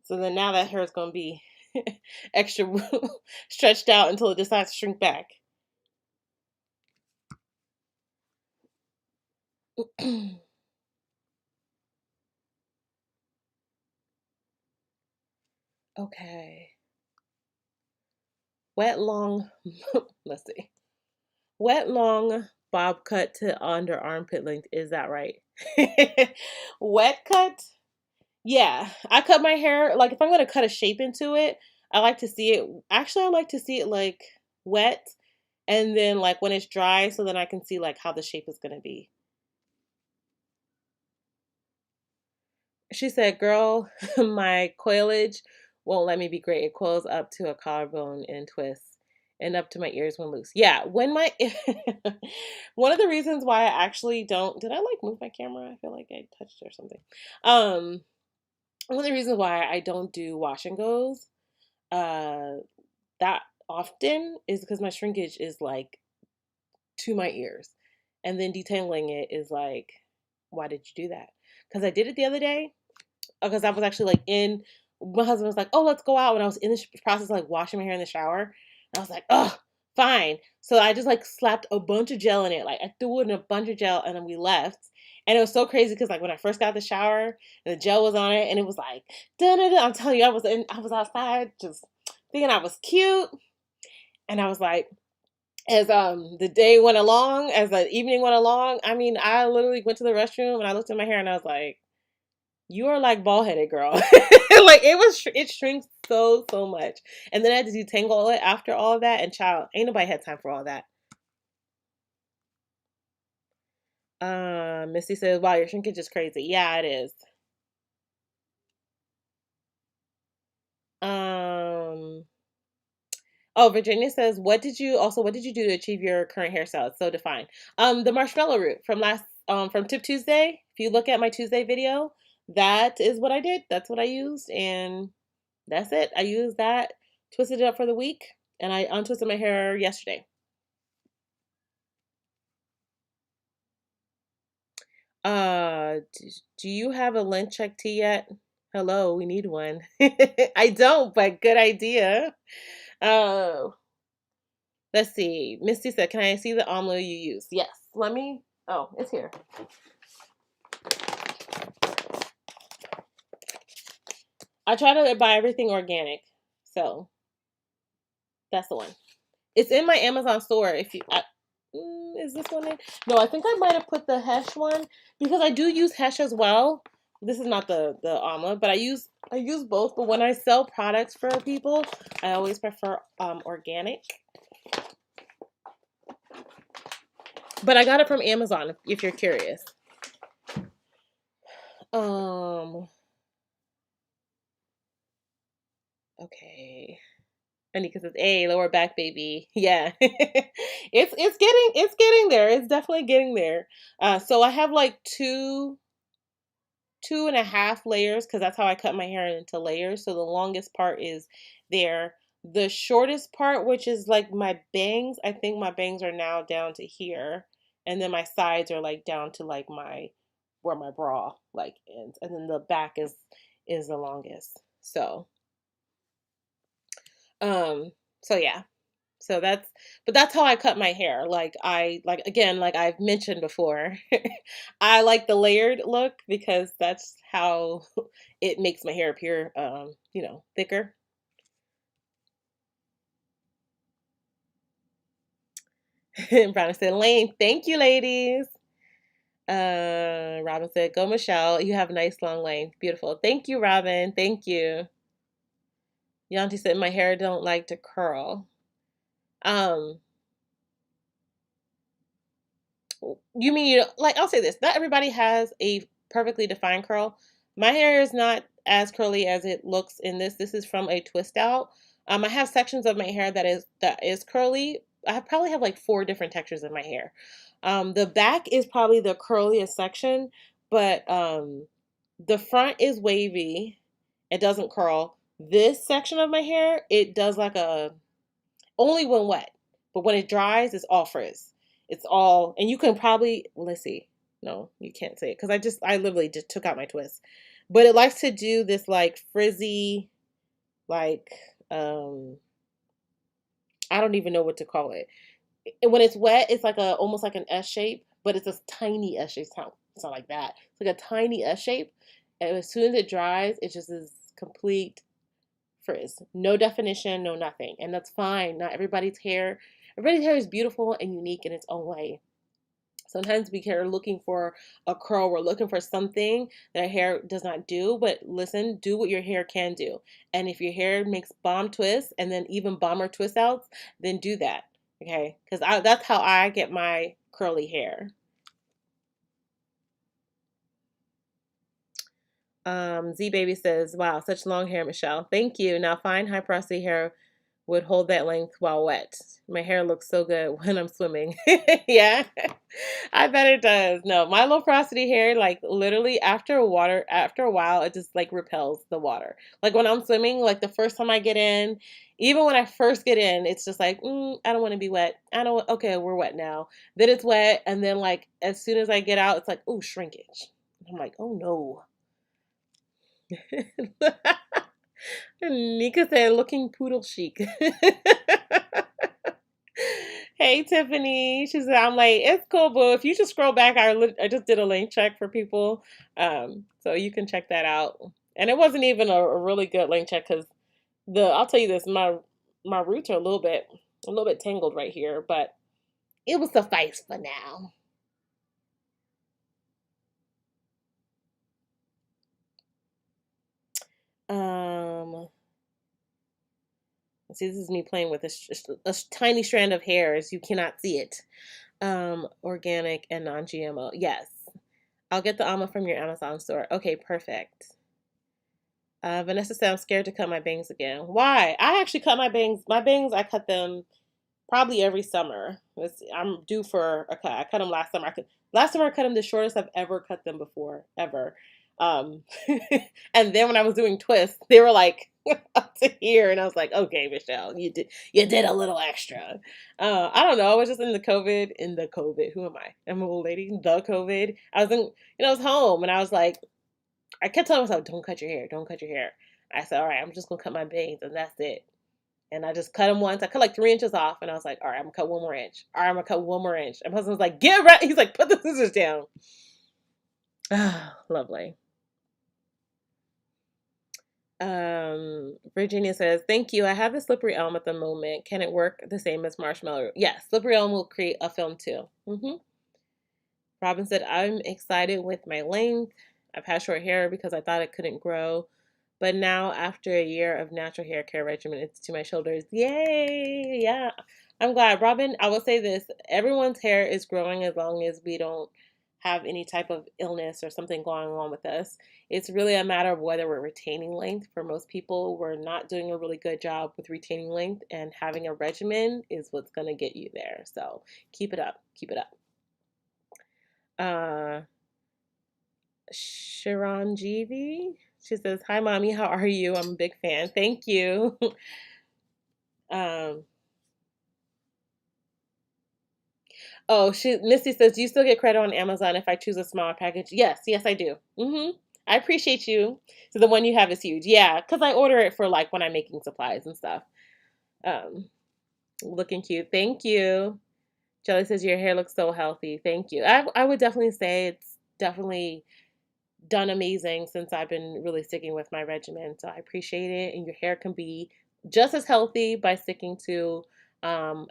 So then now that hair is going to be extra stretched out until it decides to shrink back. Okay. Wet long, let's see. Wet long bob cut to under armpit length. Is that right? Wet cut? Yeah. I cut my hair, like if I'm going to cut a shape into it, I like to see it. Actually, I like to see it like wet and then like when it's dry so then I can see like how the shape is going to be. She said, girl, my coilage won't let me be great. It coils up to a collarbone and twists and up to my ears when loose. Yeah, when my one of the reasons why I actually don't did I like move my camera? I feel like I touched it or something. One of the reasons why I don't do wash and goes uh that often is because my shrinkage is like to my ears. And then detangling it is like, why did you do that? Because I did it the other day because I was actually like my husband was like, oh, let's go out. And I was in the process of like washing my hair in the shower. And I was like, oh, fine. So I just like slapped a bunch of gel in it. Like I threw it in a bunch of gel and then we left. And it was so crazy because like when I first got out the shower and the gel was on it and it was like, da-da-da. I'm telling you, I was outside just thinking I was cute. And I was like, as the day went along, as the evening went along, I mean, I literally went to the restroom and I looked at my hair and I was like, you are like bald headed, girl. Like it shrinks so much. And then I had to detangle it after all of that. And child, ain't nobody had time for all that. Missy says, wow, your shrinkage is crazy. Yeah, it is. Um, oh, Virginia says, what did you do to achieve your current hairstyle? It's so defined. The marshmallow root from Tip Tuesday. If you look at my Tuesday video, that is what I did. That's what I used, and that's it. I used that, twisted it up for the week, and I untwisted my hair yesterday. Do you have a lint check tea yet? Hello, we need one. I don't, but good idea. Oh, let's see. Misty said, "Can I see the amla you use?" Yes. Let me. Oh, it's here. I try to buy everything organic, so that's the one. It's in my Amazon store. If you, is this one in? No, I think I might have put the Hesh one because I do use Hesh as well. This is not the Amla, but I use both. But when I sell products for people, I always prefer organic. But I got it from Amazon if you're curious. Um, okay. Anika says, "Hey, lower back, baby." Yeah, it's getting there. It's definitely getting there. So I have like two and a half layers because that's how I cut my hair into layers. So the longest part is there. The shortest part, which is like my bangs, I think my bangs are now down to here, and then my sides are like down to like my where my bra like ends, and then the back is the longest. Um, so yeah. So that's how I cut my hair. Like I like again, like I've mentioned before, I like the layered look because that's how it makes my hair appear thicker. Brown said, Lane, thank you, ladies. Robin said, go Michelle. You have a nice long lane. Beautiful. Thank you, Robin. Thank you. Yanti said, my hair don't like to curl. Um, You mean like I'll say this, not everybody has a perfectly defined curl. My hair is not as curly as it looks in this. This is from a twist out. I have sections of my hair that is curly. Probably have like four different textures in my hair. The back is probably the curliest section, but the front is wavy. It doesn't curl. This section of my hair, it does like a only when wet, but when it dries, it's all frizz. It's all, and you can probably, well, let's see. No, you can't say it because I literally just took out my twist. But it likes to do this like frizzy, like, I don't even know what to call it. And when it's wet, it's like almost like an S shape, but it's a tiny S shape. It's not like that. It's like a tiny S shape. And as soon as it dries, it just is complete frizz. No definition, no nothing. And that's fine. Not everybody's hair is beautiful and unique in its own way. Sometimes we are looking for a curl, we're looking for something that our hair does not do, but listen, do what your hair can do. And if your hair makes bomb twists and then even bomber twist outs, then do that. Okay? Because that's how I get my curly hair. Z Baby says, wow, such long hair, Michelle. Thank you. Now fine high porosity hair would hold that length while wet. My hair looks so good when I'm swimming. Yeah, I bet it does. No, my low porosity hair, like literally after a while, it just like repels the water. Like when I'm swimming, like the first time I get in, even when I first get in, it's just like, I don't want to be wet. I don't, okay, we're wet now. Then it's wet. And then like, as soon as I get out, it's like, oh, shrinkage. I'm like, oh no. Nika said, looking poodle chic. Hey, Tiffany. She said, I'm like, it's cool, boo. If you just scroll back, I just did a link check for people. So you can check that out. And it wasn't even a really good link check because I'll tell you this, my roots are a little bit tangled right here, but it will suffice for now. Um, See, this is me playing with a tiny strand of hairs. You cannot see it. Organic and non-GMO. Yes. I'll get the almond from your Amazon store. Okay, perfect. Vanessa said I'm scared to cut my bangs again. Why? I actually cut my bangs. My bangs, I cut them probably every summer. I'm due for a cut. I cut them last summer. Last summer I cut them the shortest I've ever cut them before, ever. Um, and then when I was doing twists, they were like up to here, and I was like, okay, Michelle, you did a little extra. I don't know. I was just in the COVID. Who am I? I'm an old lady. The COVID. I was I was home, and I was like, I kept telling myself, don't cut your hair, don't cut your hair. I said, all right, I'm just gonna cut my bangs, and that's it. And I just cut them once. I cut like 3 inches off, and I was like, all right, I'm gonna cut one more inch. All right, I'm gonna cut one more inch. And my husband was like, get ready. He's like, put the scissors down. Ah, lovely. Virginia says, thank you. I have the slippery elm at the moment. Can it work the same as marshmallow? Yes, slippery elm will create a film too. Robin said, I'm excited with my length. I've had short hair because I thought it couldn't grow. But now, after a year of natural hair care regimen, it's to my shoulders. Yay! Yeah. I'm glad. Robin, I will say this. Everyone's hair is growing as long as we don't have any type of illness or something going on with us. It's really a matter of whether we're retaining length. For most people, we're not doing a really good job with retaining length, and having a regimen is what's going to get you there. So keep it up. Keep it up. Uh, Shiranjeevi, she says, "Hi, mommy. How are you? I'm a big fan. Thank you." um, Oh, Misty says, "Do you still get credit on Amazon if I choose a smaller package?" Yes, yes, I do. I appreciate you. So the one you have is huge. Yeah, because I order it for like when I'm making supplies and stuff. Um, Looking cute. Thank you. Jelly says, "Your hair looks so healthy." Thank you. I would definitely say it's definitely done amazing since I've been really sticking with my regimen. So I appreciate it. And your hair can be just as healthy by sticking to an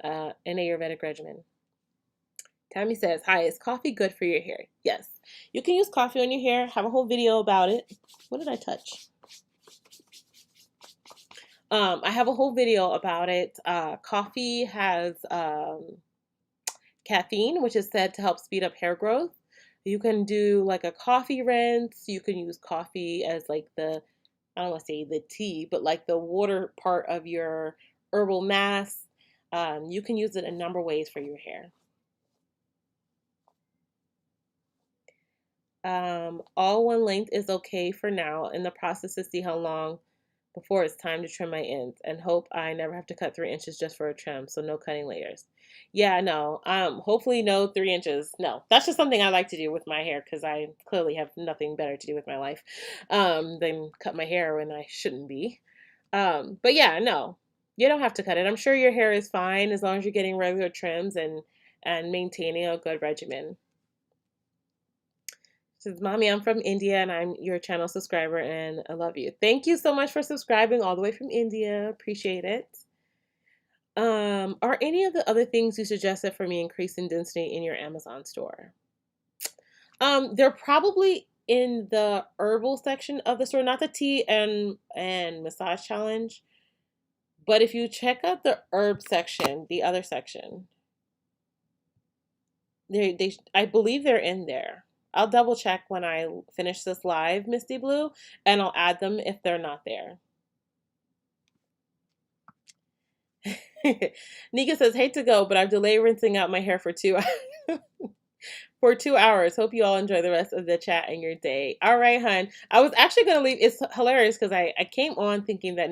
Ayurvedic regimen. Tammy says, "Hi, is coffee good for your hair?" Yes. You can use coffee on your hair. Have a whole video about it. What did I touch? I have a whole video about it. Coffee has caffeine, which is said to help speed up hair growth. You can do like a coffee rinse. You can use coffee as like I don't want to say the tea, but like the water part of your herbal mask. You can use it a number of ways for your hair. All one length is okay for now, in the process to see how long before it's time to trim my ends, and hope I never have to cut 3 inches just for a trim, so no cutting layers. Yeah, no. Hopefully no 3 inches. No, that's just something I like to do with my hair because I clearly have nothing better to do with my life, than cut my hair when I shouldn't be. But yeah, no, you don't have to cut it. I'm sure your hair is fine as long as you're getting regular trims and maintaining a good regimen. Says, "Mommy, I'm from India and I'm your channel subscriber and I love you." Thank you so much for subscribing all the way from India. Appreciate it. Are any of the other things you suggested for me increasing density in your Amazon store? They're probably in the herbal section of the store, not the tea and massage challenge. But if you check out the herb section, the other section, I believe they're in there. I'll double check when I finish this live, Misty Blue, and I'll add them if they're not there. Nika says, "Hate to go, but I've delayed rinsing out my hair for 2 hours. Hope you all enjoy the rest of the chat and your day." All right, hun. I was actually gonna leave. It's hilarious because I came on thinking that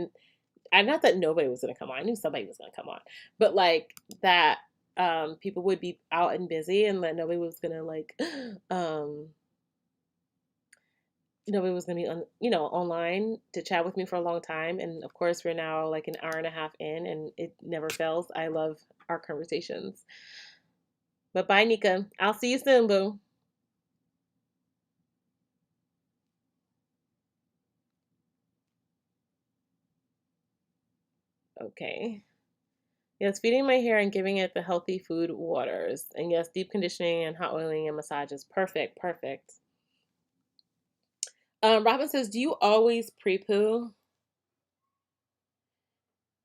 not that nobody was gonna come on. I knew somebody was gonna come on, but like that people would be out and busy and that nobody was gonna like nobody was gonna be on online to chat with me for a long time. And of course we're now like an hour and a half in and it never fails. I love our conversations. But bye, Nika. I'll see you soon, boo. Okay. Yes, feeding my hair and giving it the healthy food waters. And yes, deep conditioning and hot oiling and massages. Perfect, perfect. Robin says, "Do you always pre-poo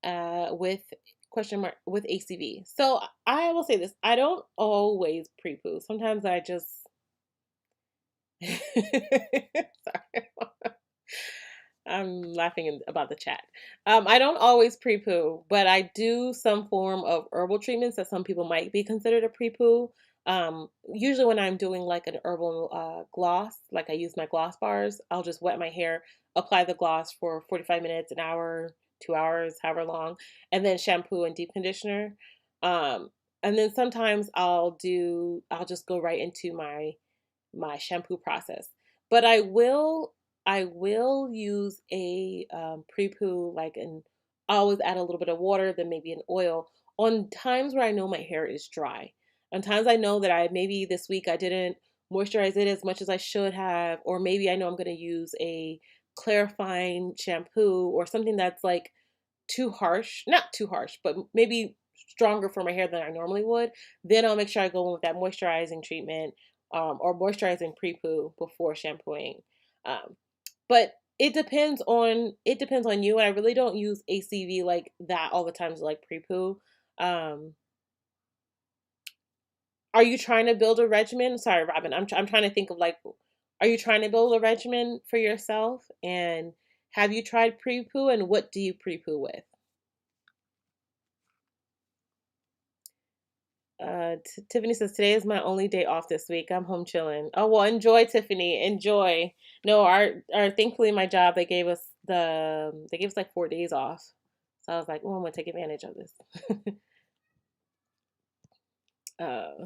with question mark with ACV?" So I will say this: I don't always pre-poo. Sometimes I just sorry. I'm laughing about the chat. I don't always pre-poo, but I do some form of herbal treatments that some people might be considered a pre-poo. Usually when I'm doing like an herbal gloss, like I use my gloss bars, I'll just wet my hair, apply the gloss for 45 minutes, an hour, 2 hours, however long, and then shampoo and deep conditioner. Um, and then sometimes I'll just go right into my shampoo process. But I will use a pre-poo like and I always add a little bit of water, then maybe an oil on times where I know my hair is dry. On times I know that I maybe this week I didn't moisturize it as much as I should have, or maybe I know I'm going to use a clarifying shampoo or something that's like too harsh, not too harsh, but maybe stronger for my hair than I normally would, then I'll make sure I go in with that moisturizing treatment or moisturizing pre-poo before shampooing. Um, but it depends on you, and I really don't use ACV like that all the time to like pre-poo. Um, Are you trying to build a regimen? Sorry, Robin. I'm trying to think of like, are you trying to build a regimen for yourself? And have you tried pre-poo? And what do you pre-poo with? Tiffany says today is my only day off this week. I'm home chilling. Oh well, enjoy, Tiffany. Enjoy. No, our thankfully my job they gave us like 4 days off. So I was like, oh, I'm gonna take advantage of this. uh,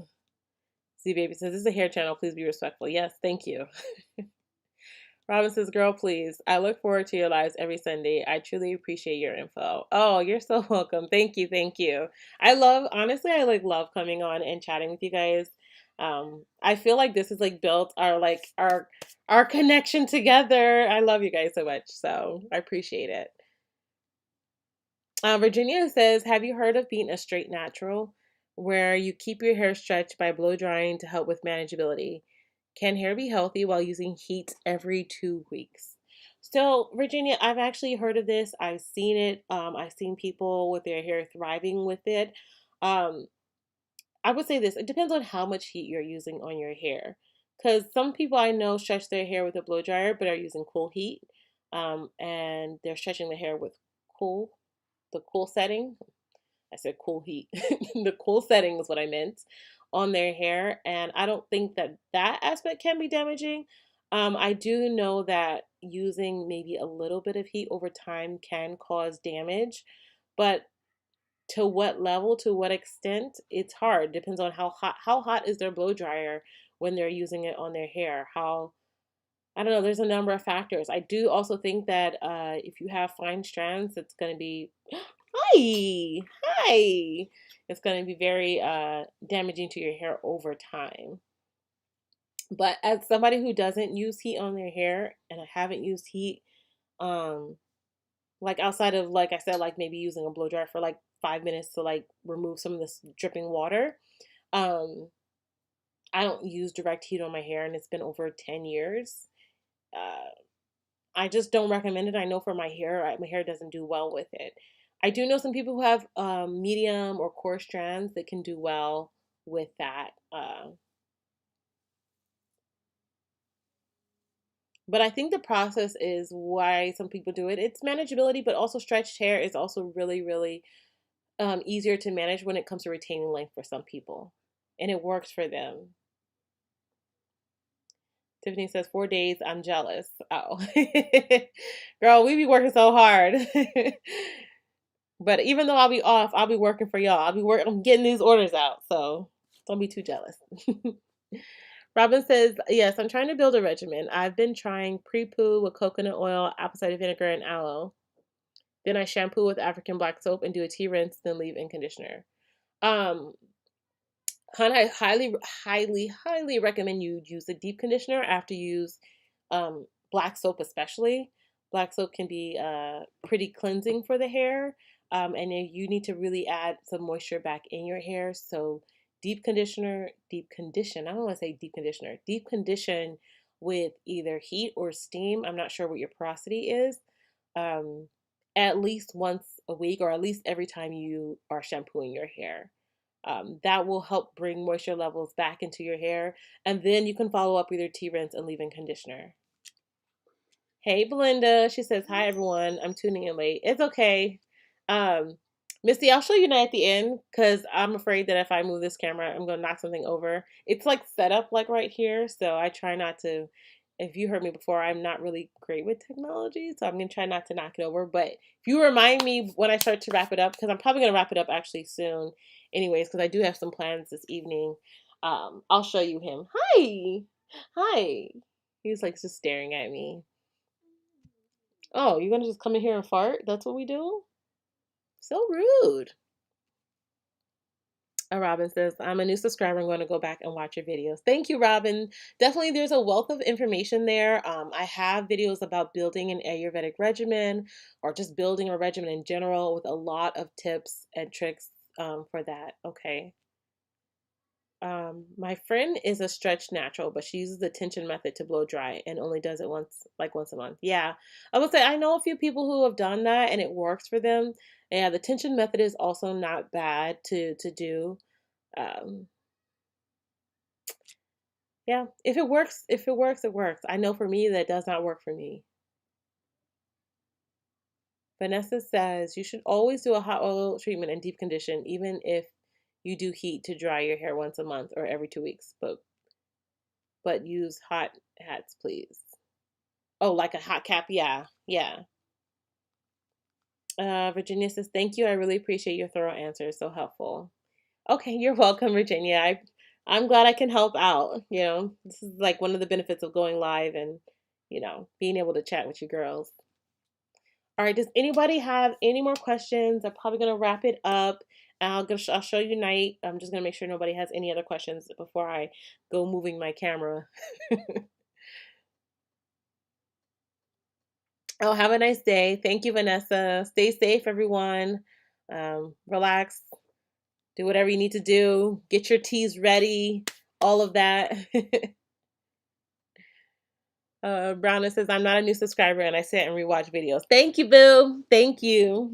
Z Baby says this is a hair channel. Please be respectful. Yes, thank you. Robin says, girl, please. I look forward to your lives every Sunday. I truly appreciate your info. Oh, you're so welcome. Thank you. Thank you. Honestly, I like love coming on and chatting with you guys. I feel like this is like built our connection together. I love you guys so much. So I appreciate it. Virginia says, have you heard of being a straight natural where you keep your hair stretched by blow drying to help with manageability? Can hair be healthy while using heat every 2 weeks? So, Virginia, I've actually heard of this. I've seen it. I've seen people with their hair thriving with it. Um, I would say this, it depends on how much heat you're using on your hair. Because some people I know stretch their hair with a blow dryer but are using cool heat. And they're stretching the hair with cool, the cool setting. I said cool heat. The cool setting is what I meant on their hair. And I don't think that that aspect can be damaging. I do know that using maybe a little bit of heat over time can cause damage, but to what level, to what extent, it's hard. Depends on how hot is their blow dryer when they're using it on their hair. How I don't know. There's a number of factors. I do also think that if you have fine strands, it's going to be hi, hi. It's going to be very damaging to your hair over time. But as somebody who doesn't use heat on their hair, and I haven't used heat, um, like outside of like I said, like maybe using a blow dryer for like 5 minutes to like remove some of this dripping water. Um, I don't use direct heat on my hair, and it's been over 10 years. Uh, I just don't recommend it. I know for my hair doesn't do well with it. I do know some people who have medium or coarse strands that can do well with that. But I think the process is why some people do it. It's manageability, but also stretched hair is also really, really easier to manage when it comes to retaining length for some people. And it works for them. Tiffany says 4 days. I'm jealous. Oh, girl, we be working so hard. But even though I'll be off, I'll be working for y'all. I'm getting these orders out, so don't be too jealous. Robin says, yes, I'm trying to build a regimen. I've been trying pre-poo with coconut oil, apple cider vinegar, and aloe. Then I shampoo with African black soap and do a tea rinse, then leave-in conditioner. Um, Hun, I highly recommend you use a deep conditioner after you use black soap, especially. Black soap can be pretty cleansing for the hair, and then you need to really add some moisture back in your hair. So, deep condition. I don't want to say deep conditioner. Deep condition with either heat or steam. I'm not sure what your porosity is. Um, at least once a week, or at least every time you are shampooing your hair. That will help bring moisture levels back into your hair. And then you can follow up with your tea rinse and leave-in conditioner. Hey, Belinda. She says, hi, everyone. I'm tuning in late. It's okay. Um, Misty, I'll show you that at the end because I'm afraid that if I move this camera, I'm going to knock something over. It's like set up like right here. So I try not to. If you heard me before, I'm not really great with technology. So I'm going to try not to knock it over. But if you remind me when I start to wrap it up, because I'm probably going to wrap it up actually soon anyways, because I do have some plans this evening. I'll show you him. Hi. Hi. He's like just staring at me. Oh, you're gonna just come in here and fart? That's what we do? So rude. Robin says, I'm a new subscriber. I'm going to go back and watch your videos. Thank you, Robin. Definitely, there's a wealth of information there. I have videos about building an Ayurvedic regimen or just building a regimen in general with a lot of tips and tricks for that. Okay. My friend is a stretch natural, but she uses the tension method to blow dry and only does it once a month. Yeah, I would say I know a few people who have done that and it works for them. Yeah, the tension method is also not bad to do. Um, Yeah, if it works, it works. I know for me that does not work for me. Vanessa says you should always do a hot oil treatment and deep condition, even if you do heat to dry your hair once a month or every 2 weeks. But use hot hats, please. Oh, like a hot cap? Yeah, yeah. Virginia says thank you. I really appreciate your thorough answers. So helpful. Okay, you're welcome, Virginia. I'm glad I can help out. This is like one of the benefits of going live and being able to chat with you girls. All right, does anybody have any more questions? I'm probably gonna wrap it up. I'll show you night. I'm just gonna make sure nobody has any other questions before I go moving my camera. Oh, have a nice day. Thank you, Vanessa. Stay safe, everyone. Relax. Do whatever you need to do. Get your teas ready. All of that. Browna says, I'm not a new subscriber and I sit and rewatch videos. Thank you, boo. Thank you.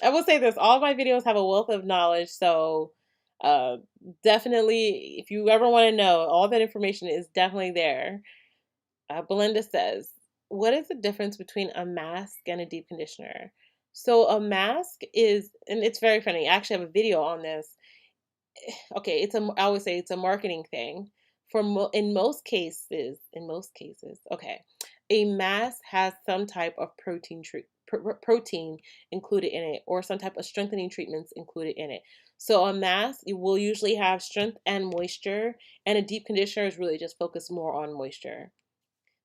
I will say this, all of my videos have a wealth of knowledge, so uh, definitely, if you ever want to know, all that information is definitely there. Belinda says, what is the difference between a mask and a deep conditioner? So a mask is, and it's very funny, I actually have a video on this. Okay, I always say it's a marketing thing. In most cases, okay, a mask has some type of protein included in it, or some type of strengthening treatments included in it. So a mask, you will usually have strength and moisture, and a deep conditioner is really just focused more on moisture.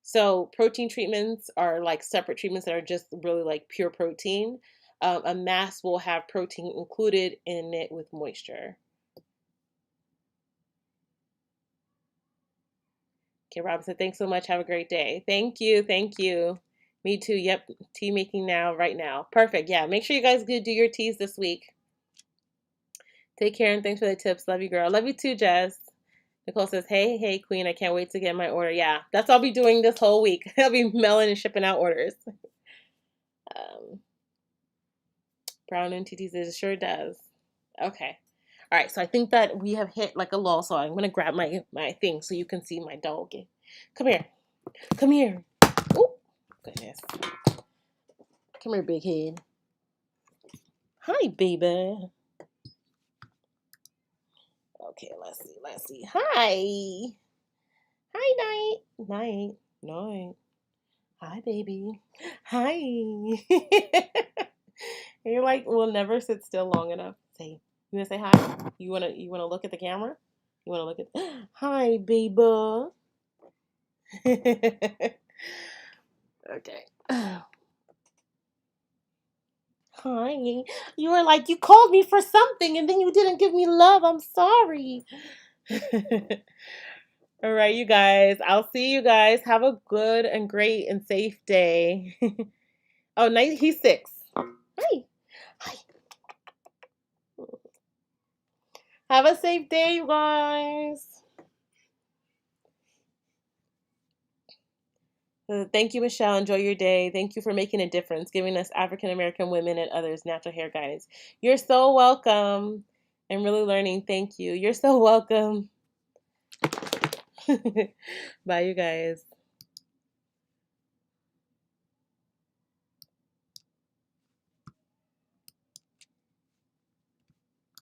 So protein treatments are like separate treatments that are just really like pure protein. A mask will have protein included in it with moisture. Okay, Robinson, thanks so much. Have a great day. Thank you. Thank you. Me too. Yep. Tea making now, right now. Perfect. Yeah. Make sure you guys do your teas this week. Take care and thanks for the tips. Love you, girl. Love you too, Jess. Nicole says, hey, queen. I can't wait to get my order. Yeah. That's what I'll be doing this whole week. I'll be mailing and shipping out orders. Brown and TT says, it sure does. Okay. All right. So I think that we have hit like a lull. So I'm going to grab my thing so you can see my dog. Come here. Come here. Oh, goodness. Come here, big head. Hi, baby. Okay, let's see. Hi. Hi, night. Hi, baby. Hi. You're like, we'll never sit still long enough. Say, you wanna say hi? You wanna look at the camera? You wanna look at hi, baby. Okay. Hi. You were like, you called me for something and then you didn't give me love. I'm sorry. All right, you guys. I'll see you guys. Have a good and great and safe day. Oh, nice. He's 6. Hi. Hi. Have a safe day, you guys. Thank you, Michelle. Enjoy your day. Thank you for making a difference, giving us African American women and others natural hair guidance. You're so welcome. I'm really learning. Thank you. You're so welcome. Bye, you guys.